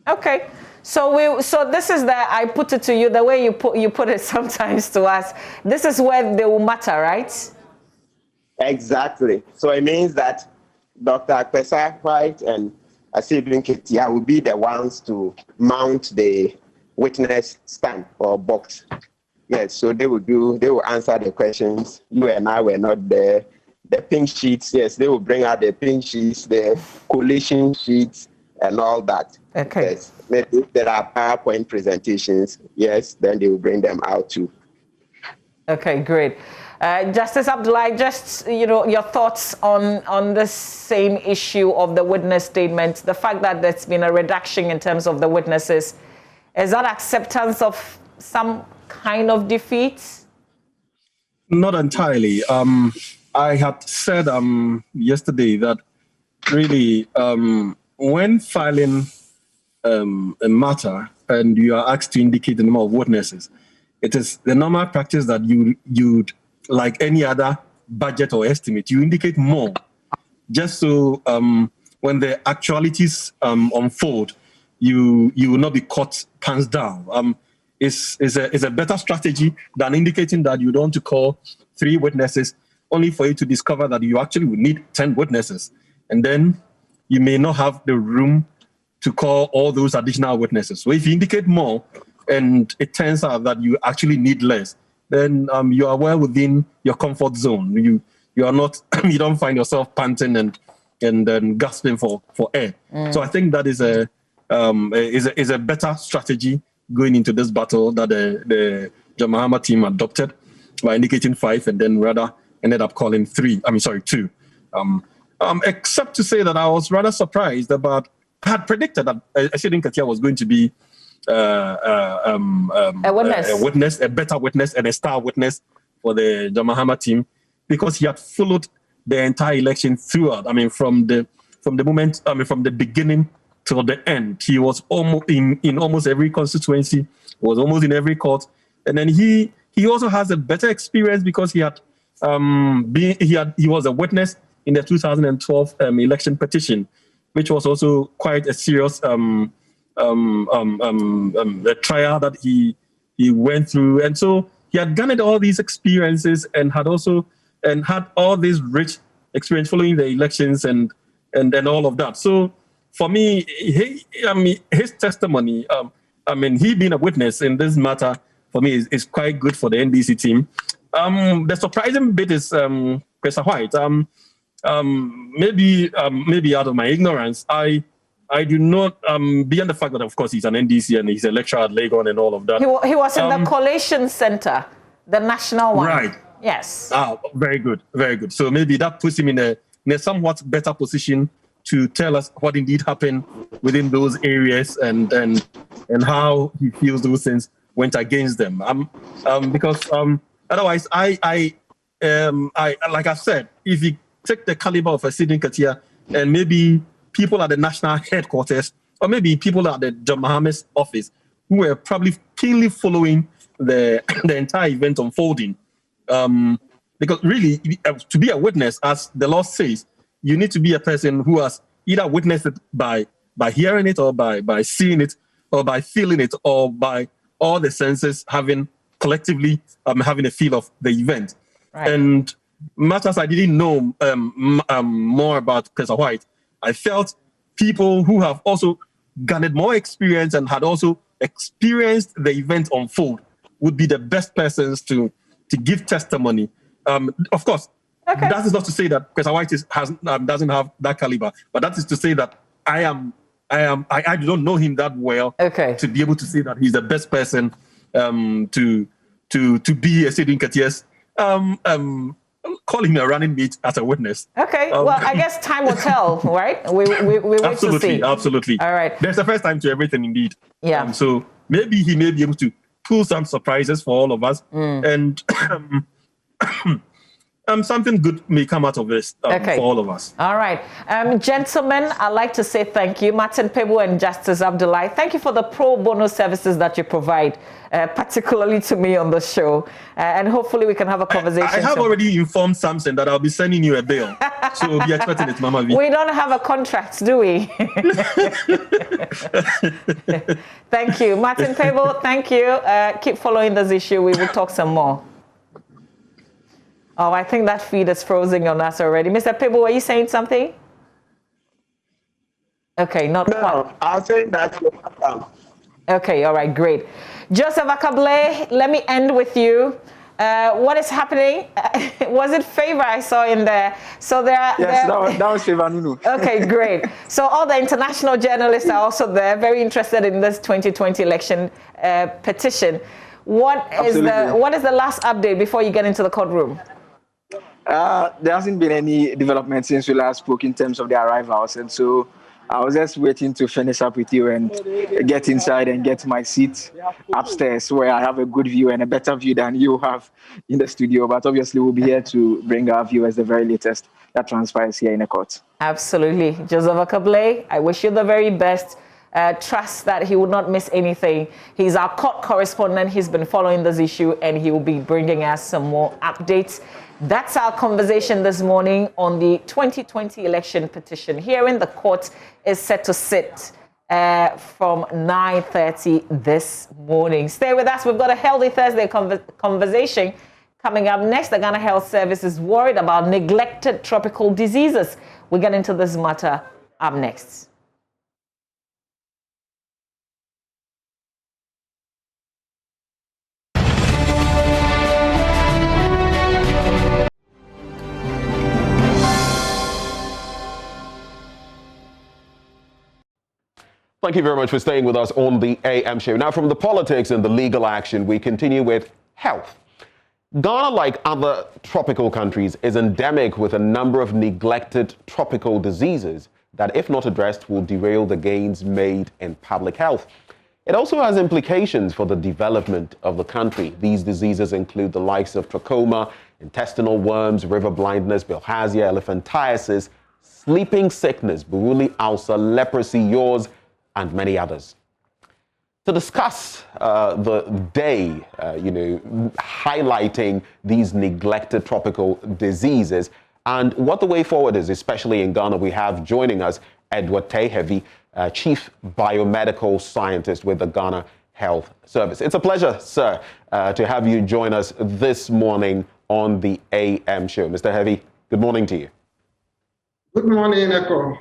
Okay. So this is I put it to you the way you put it sometimes to us. This is where they will matter, right? Exactly. So it means that Dr. Akpesa White and Asidun Ketia will be the ones to mount the witness stand or box. Yes, so they will answer the questions. You and I were not there. The pink sheets, yes, they will bring out the pink sheets, the collation sheets, and all that. Okay. Yes. Maybe if there are PowerPoint presentations, yes, then they will bring them out too. Okay, great. Justice Abdullahi, just your thoughts on this same issue of the witness statement, the fact that there's been a reduction in terms of the witnesses. Is that acceptance of some kind of defeat? Not entirely. I had said yesterday that really when filing a matter and you are asked to indicate the number of witnesses, it is the normal practice that you'd like any other budget or estimate, you indicate more, just so when the actualities unfold, you will not be caught pants down. It's a better strategy than indicating that you don't want to call 3 witnesses only for you to discover that you actually would need 10 witnesses. And then you may not have the room to call all those additional witnesses. So if you indicate more and it turns out that you actually need less, then you are well within your comfort zone. You are not, you don't find yourself panting and gasping for air. So I think that is a better strategy going into this battle that the John Mahama team adopted by indicating 5 and then rather ended up calling 2. Except to say that I was rather surprised about, I had predicted that Asidun Ketia was going to be a witness, a better witness and a star witness for the John Mahama team, because he had followed the entire election throughout. I mean, from the beginning till the end, he was almost in almost every constituency, was almost in every court, and then he also has a better experience because he had he was a witness in the 2012 election petition, which was also quite a serious trial that he went through, and so he had garnered all these experiences and had all this rich experience following the elections and all of that. So for me, his testimony, he being a witness in this matter, for me is quite good for the NDC team. The surprising bit is Professor White. Maybe out of my ignorance, I do not, beyond the fact that, of course, he's an NDC and he's a lecturer at Legon and all of that. He was in the Collation Center, the national one. Right. Yes. Very good, very good. So maybe that puts him in a somewhat better position to tell us what indeed happened within those areas and how he feels those things went against them. Because otherwise, I like I said, if you take the caliber of Asidun Ketia and maybe people at the national headquarters or maybe people at the John Mahama's office who were probably keenly following the entire event unfolding, because really, to be a witness, as the law says, you need to be a person who has either witnessed it by hearing it or by seeing it or by feeling it or by all the senses collectively having a feel of the event. Right. And much as I didn't know more about Professor White, I felt people who have also garnered more experience and had also experienced the event unfold would be the best persons to give testimony. Of course, that is not to say that Professor White doesn't have that caliber, but that is to say that I don't know him that well to be able to say that he's the best person to be Asidun Ketia's call him a running mate as a witness. Okay, well, I guess time will tell, right? We wait to see. Absolutely. All right. There's a first time to everything, indeed. Yeah. So maybe he may be able to pull some surprises for all of us. And something good may come out of this for all of us. All right. Gentlemen, I'd like to say thank you. Martin KPEBU and Justice Abdullahi, thank you for the pro bono services that you provide, particularly to me on the show. And hopefully we can have a conversation. I have already informed Samson that I'll be sending you a bill. So be expecting it, Mama V. We don't have a contract, do we? Thank you. Martin KPEBU, thank you. Keep following this issue. We will talk some more. Oh, I think that feed is frozen on us already. Mr. KPEBU, were you saying something? Okay, not quite. No, I'll say that. Okay, all right, great. Joseph Akable, let me end with you. What is happening? Was it Favor I saw in there? So that was Favor Nunu. Okay, great. So all the international journalists are also there, very interested in this 2020 election petition. What is the last update before you get into the courtroom? There hasn't been any development since we last spoke in terms of the arrivals, and so I was just waiting to finish up with you and get inside and get my seat upstairs where I have a good view and a better view than you have in the studio. But obviously, we'll be here to bring our viewers the very latest that transpires here in the court. Absolutely. Joseph Akable, I wish you the very best. Trust that he will not miss anything. He's our court correspondent. He's been following this issue and he will be bringing us some more updates. That's our conversation this morning on the 2020 election petition. Hearing the court is set to sit from 9:30 this morning. Stay with us. We've got a Healthy Thursday conversation coming up next. The Ghana Health Service is worried about neglected tropical diseases. We'll get into this matter up next. Thank you very much for staying with us on the AM show. Now, from the politics and the legal action, we continue with health. Ghana, like other tropical countries, is endemic with a number of neglected tropical diseases that, if not addressed, will derail the gains made in public health. It also has implications for the development of the country. These diseases include the likes of trachoma, intestinal worms, river blindness, bilharzia, elephantiasis, sleeping sickness, buruli ulcer, leprosy, yaws, and many others. To discuss the day, highlighting these neglected tropical diseases and what the way forward is, especially in Ghana, we have joining us Edward Tehevi, Chief Biomedical Scientist with the Ghana Health Service. It's a pleasure, sir, to have you join us this morning on the AM show. Mr. Heavy, good morning to you. Good morning, Echo.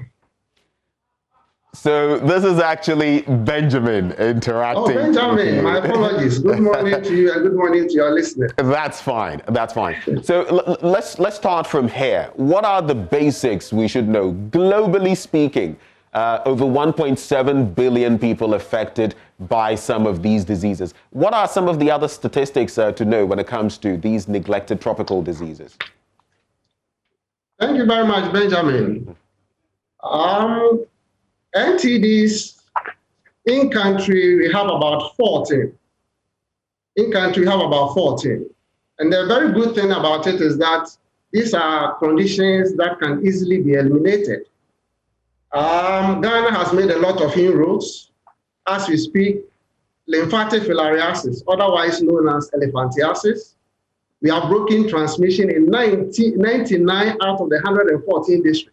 So this is actually Benjamin interacting. Oh, Benjamin, my apologies. Good morning to you and good morning to your listeners. That's fine. That's fine. So let's start from here. What are the basics we should know? Globally speaking, over 1.7 billion people affected by some of these diseases. What are some of the other statistics to know when it comes to these neglected tropical diseases? Thank you very much, Benjamin. NTDs in country, we have about 14. In country, we have about 14. And the very good thing about it is that these are conditions that can easily be eliminated. Ghana has made a lot of inroads. As we speak, lymphatic filariasis, otherwise known as elephantiasis. We have broken transmission in 99 out of the 114 districts.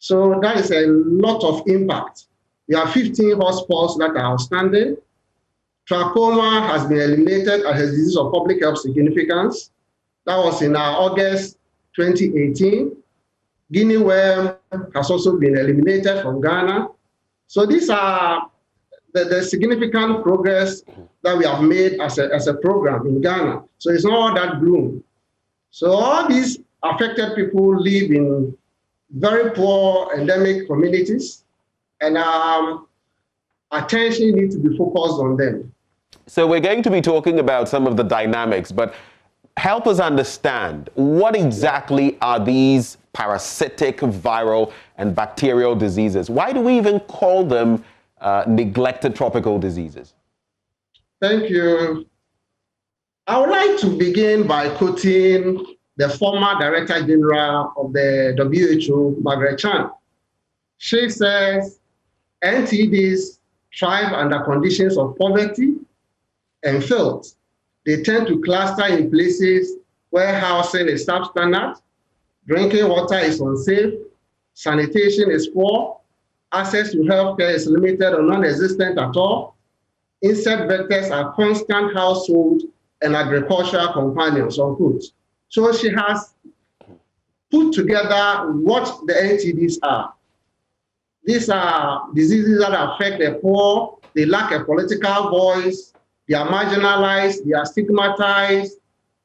So that is a lot of impact. We have 15 hotspots that are outstanding. Trachoma has been eliminated as a disease of public health significance. That was in August 2018. Guinea worm has also been eliminated from Ghana. So these are the significant progress that we have made as a program in Ghana. So it's not all that gloom. So all these affected people live in very poor endemic communities, and attention needs to be focused on them. So we're going to be talking about some of the dynamics, but help us understand what exactly are these parasitic, viral, and bacterial diseases? Why do we even call them neglected tropical diseases? Thank you. I would like to begin by quoting the former Director General of the WHO, Margaret Chan. She says NTDs thrive under conditions of poverty and filth. They tend to cluster in places where housing is substandard, drinking water is unsafe, sanitation is poor, access to healthcare is limited or non-existent at all. Insect vectors are constant household and agricultural companions, unquote. So she has put together what the NTDs are. These are diseases that affect the poor, they lack a political voice, they are marginalized, they are stigmatized,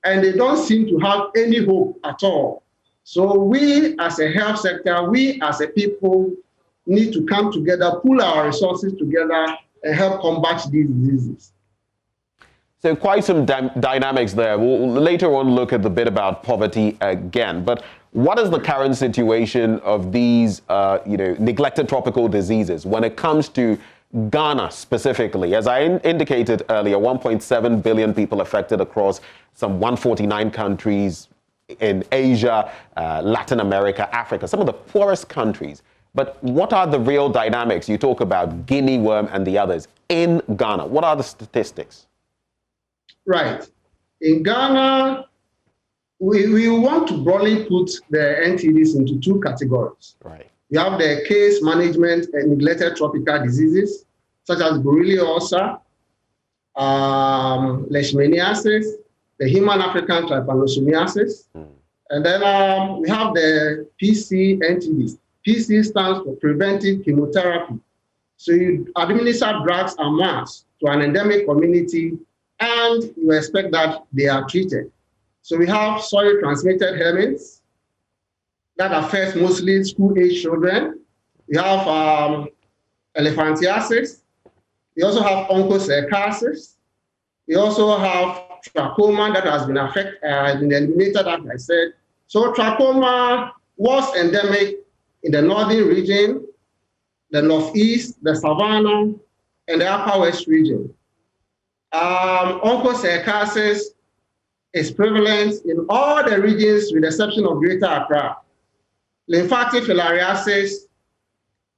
and they don't seem to have any hope at all. So we as a health sector, we as a people need to come together, pull our resources together and help combat these diseases. So quite some dynamics there. We'll later on look at the bit about poverty again. But what is the current situation of these, neglected tropical diseases when it comes to Ghana specifically? As I indicated earlier, 1.7 billion people affected across some 149 countries in Asia, Latin America, Africa, some of the poorest countries. But what are the real dynamics? You talk about guinea worm and the others in Ghana. What are the statistics? Right. In Ghana, we want to broadly put the NTDs into two categories. Right. We have the case management and neglected tropical diseases, such as borreliosa, leishmaniasis, the human African trypanosomiasis, and then we have the PC NTDs. PC stands for preventive chemotherapy. So you administer drugs en masse to an endemic community, and you expect that they are treated. So we have soil-transmitted helminths that affects mostly school-age children. We have elephantiasis. We also have onchocerciasis. We also have trachoma that has been been eliminated, as I said. So trachoma was endemic in the northern region, the northeast, the savannah, and the upper west region. Onchocerciasis is prevalent in all the regions with the exception of Greater Accra. Lymphatic filariasis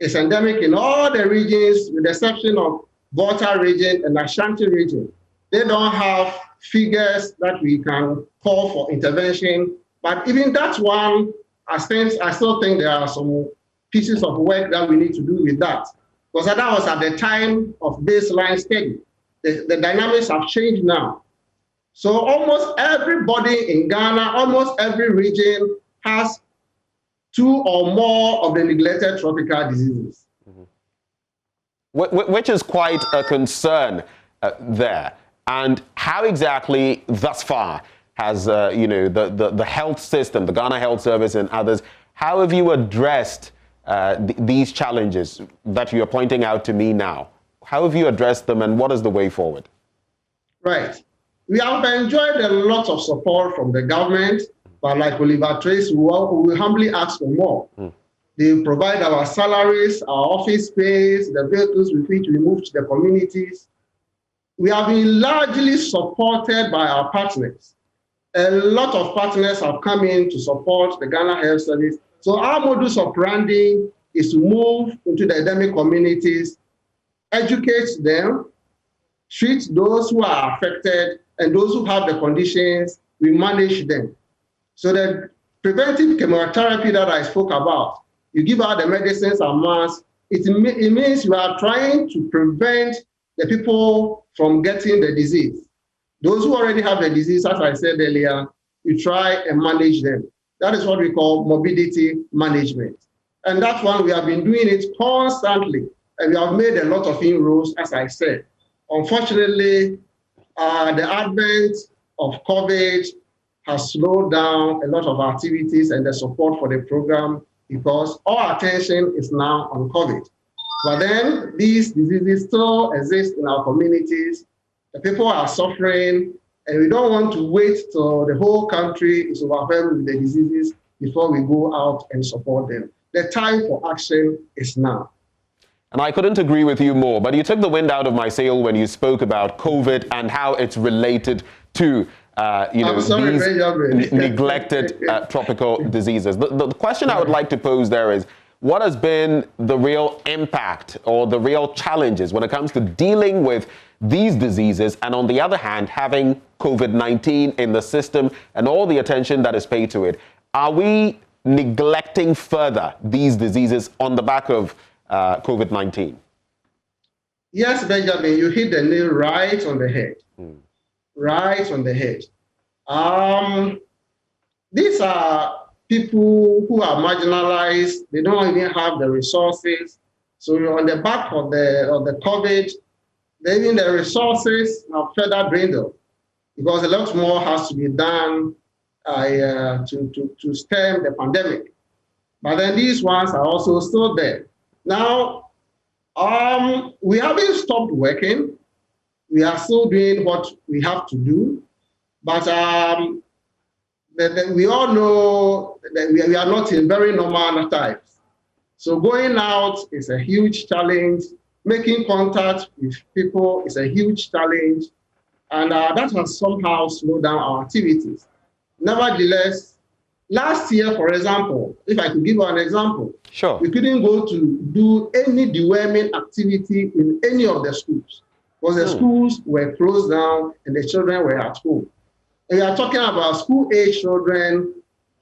is endemic in all the regions with the exception of Volta region and Ashanti region. They don't have figures that we can call for intervention, but even that one, I still think there are some pieces of work that we need to do with that. Because that was at the time of baseline study. The dynamics have changed now. So almost everybody in Ghana, almost every region has two or more of the neglected tropical diseases. Which is quite a concern there. And how exactly thus far has the health system, the Ghana Health Service and others, how have you addressed these challenges that you're pointing out to me now? How have you addressed them and what is the way forward? Right. We have enjoyed a lot of support from the government, but like Oliver Trace, we humbly ask for more. They provide our salaries, our office space, the vehicles with which we move to the communities. We have been largely supported by our partners. A lot of partners have come in to support the Ghana Health Service. So our modus operandi is to move into the endemic communities, educate them, treat those who are affected, and those who have the conditions, we manage them. So the preventive chemotherapy that I spoke about, you give out the medicines en masse, it means you are trying to prevent the people from getting the disease. Those who already have the disease, as I said earlier, you try and manage them. That is what we call morbidity management. And that one, we have been doing it constantly, and we have made a lot of inroads, as I said. Unfortunately, the advent of COVID has slowed down a lot of activities and the support for the program because all attention is now on COVID. But then these diseases still exist in our communities. The people are suffering, and we don't want to wait till the whole country is overwhelmed with the diseases before we go out and support them. The time for action is now. And I couldn't agree with you more, but you took the wind out of my sail when you spoke about COVID and how it's related to neglected tropical diseases. The question I would like to pose there is, what has been the real impact or the real challenges when it comes to dealing with these diseases, and on the other hand, having COVID-19 in the system and all the attention that is paid to it? Are we neglecting further these diseases on the back of COVID-19? Yes, Benjamin, you hit the nail right on the head. Right on the head. These are people who are marginalized. They don't even have the resources. So on the back of the COVID, even the resources have further dwindled because a lot more has to be done to stem the pandemic. But then these ones are also still there. Now, we haven't stopped working. We are still doing what we have to do. But we all know that we are not in very normal times. So going out is a huge challenge. Making contact with people is a huge challenge. And that has somehow slowed down our activities. Nevertheless, last year, for example, if I could give you an example, sure, we couldn't go to do any deworming activity in any of the schools because the schools were closed down and the children were at home. And we are talking about school-age children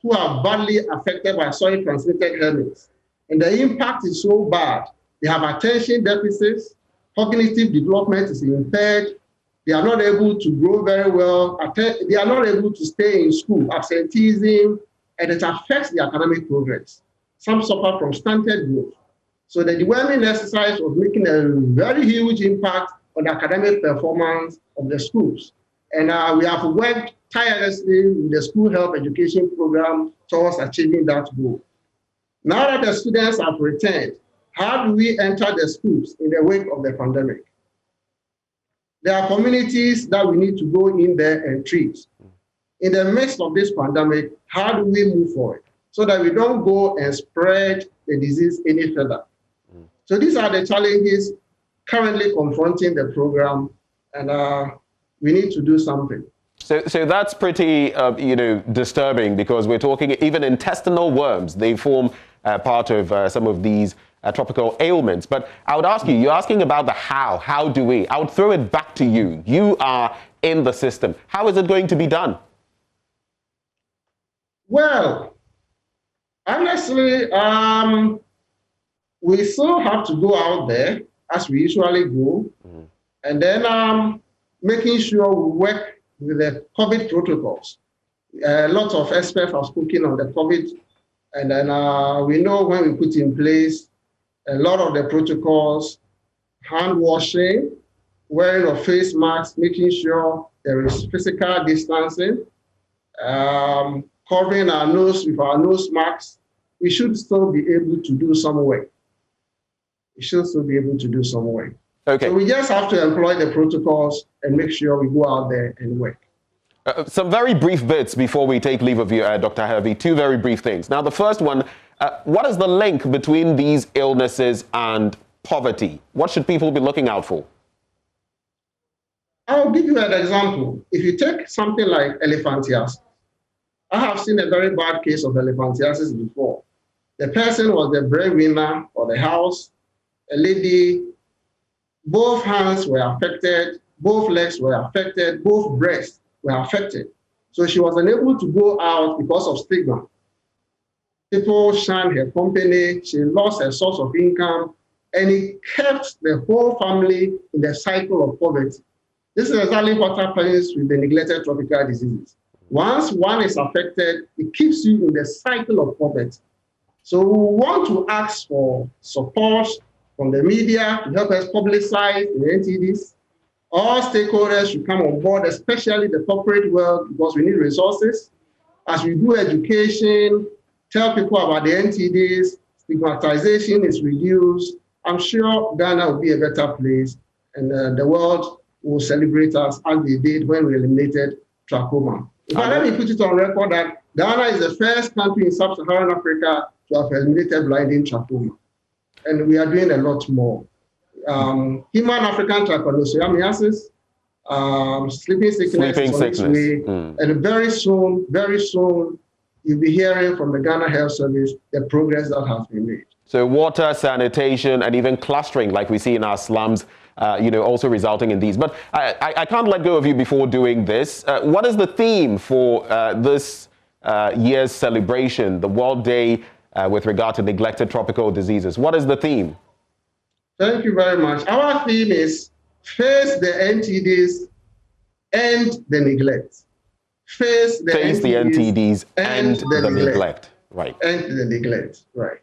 who are badly affected by soil-transmitted helminths. And the impact is so bad. They have attention deficits, cognitive development is impaired, they are not able to grow very well, they are not able to stay in school, absenteeism, and it affects the academic progress. Some suffer from stunted growth. So the deworming exercise was making a very huge impact on the academic performance of the schools. And we have worked tirelessly with the school health education program towards achieving that goal. Now that the students have returned, how do we enter the schools in the wake of the pandemic? There are communities that we need to go in there and treat. In the midst of this pandemic, how do we move forward so that we don't go and spread the disease any further? So these are the challenges currently confronting the program, and we need to do something. So that's pretty, disturbing, because we're talking even intestinal worms. They form part of some of these tropical ailments. But I would ask you, you're asking about the how. How do we? I would throw it back to you. You are in the system. How is it going to be done? Well, honestly, we still have to go out there as we usually go, and then making sure we work with the COVID protocols. A lot of experts have spoken on the COVID, and then we know when we put in place a lot of the protocols, hand washing, wearing of face masks, making sure there is physical distancing, covering our nose with our nose masks, we should still be able to do some work. We should still be able to do some work. Okay. So we just have to employ the protocols and make sure we go out there and work. Some very brief bits before we take leave of you, Dr. Harvey. Two very brief things. Now, the first one, what is the link between these illnesses and poverty? What should people be looking out for? I'll give you an example. If you take something like elephantiasis, I have seen a very bad case of elephantiasis before. The person was the breadwinner of the house, a lady, both hands were affected, both legs were affected, both breasts were affected. So she was unable to go out because of stigma. People shunned her company, she lost her source of income, and it kept the whole family in the cycle of poverty. This is exactly what happens with the neglected tropical diseases. Once one is affected, it keeps you in the cycle of poverty. So we want to ask for support from the media to help us publicize the NTDs. All stakeholders should come on board, especially the corporate world, because we need resources. As we do education, tell people about the NTDs, stigmatization is reduced. I'm sure Ghana will be a better place, and the world will celebrate us as they did when we eliminated trachoma. But let me put it on record that Ghana is the first country in sub-Saharan Africa to have eliminated blinding trachoma. And we are doing a lot more. Human African tricholosomiasis, sleeping sickness is on its way. And very soon, you'll be hearing from the Ghana Health Service the progress that has been made. So water, sanitation, and even clustering like we see in our slums, also resulting in these. But I can't let go of you before doing this. What is the theme for this year's celebration, the World Day with regard to neglected tropical diseases? What is the theme? Thank you very much. Our theme is face the NTDs and the neglect. Face the NTDs and the neglect. Right. And the neglect. Right.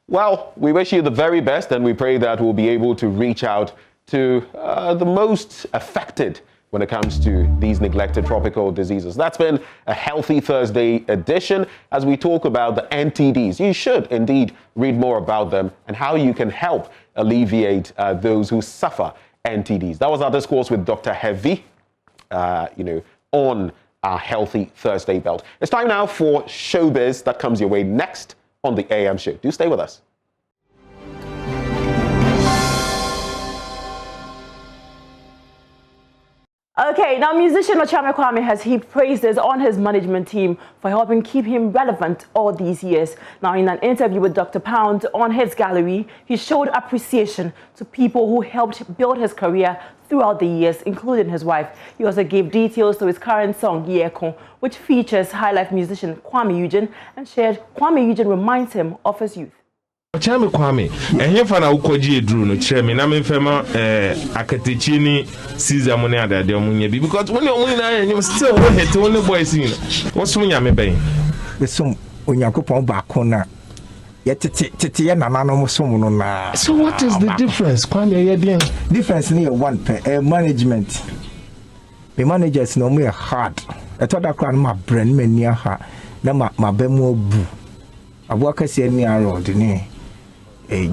Well, we wish you the very best, and we pray that we'll be able to reach out to the most affected when it comes to these neglected tropical diseases. That's been a Healthy Thursday edition as we talk about the NTDs. You should indeed read more about them and how you can help alleviate those who suffer NTDs. That was our discourse with Dr. Heavy, on our Healthy Thursday belt. It's time now for Showbiz that comes your way next on the AM show. Do stay with us. Okay, now musician Ochame Kwame has heaped praises on his management team for helping keep him relevant all these years. Now, in an interview with Dr. Pound on his gallery, he showed appreciation to people who helped build his career throughout the years, including his wife. He also gave details to his current song, Yeko, which features high-life musician Kwame Eugene, and shared Kwame Eugene reminds him of his youth. Ochame Kwame, ehemfa na ukoji edru no kire me na me fema akatechi ni Caesar mo ne adade omunye bi because when omunye na anyum still wo hete one boys ni wo nyame ben be som Onyankopon ba ko na ye tete ye nananom som no na. So what is the difference? Kwame ye den difference ni one per management. The managers no me hard. I thought that ma brain me near ha na ma be mo bu abwaka se ni arod ni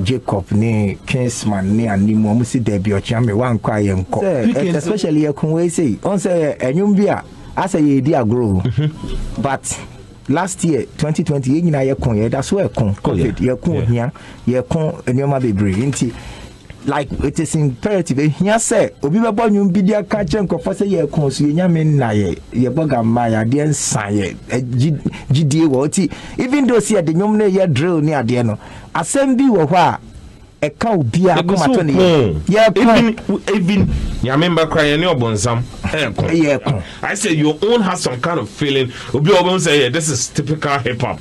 Jacob ni Kingsman ni animu omu si debi Ochame wan kwa ye nko especially ye kun we say on say enyum bia asa ye di agro but last year 2020 ye nyina ye kun ye that's where kun covid ye kun hia ye kun enyoma bebre nti like it is imperative here say obi be bo nyum bidia ka chen ko for say ye kun so ye nyame na ye boga ma ya de nsan ye gidie wo ti even though see the nyum na ye drill ni ade no asem bi wo ho a e ka obi a ko mato ne ye even nyame mba kra ye ne obonsam ye kun I say your own has some kind of feeling obi obon say this is typical hip hop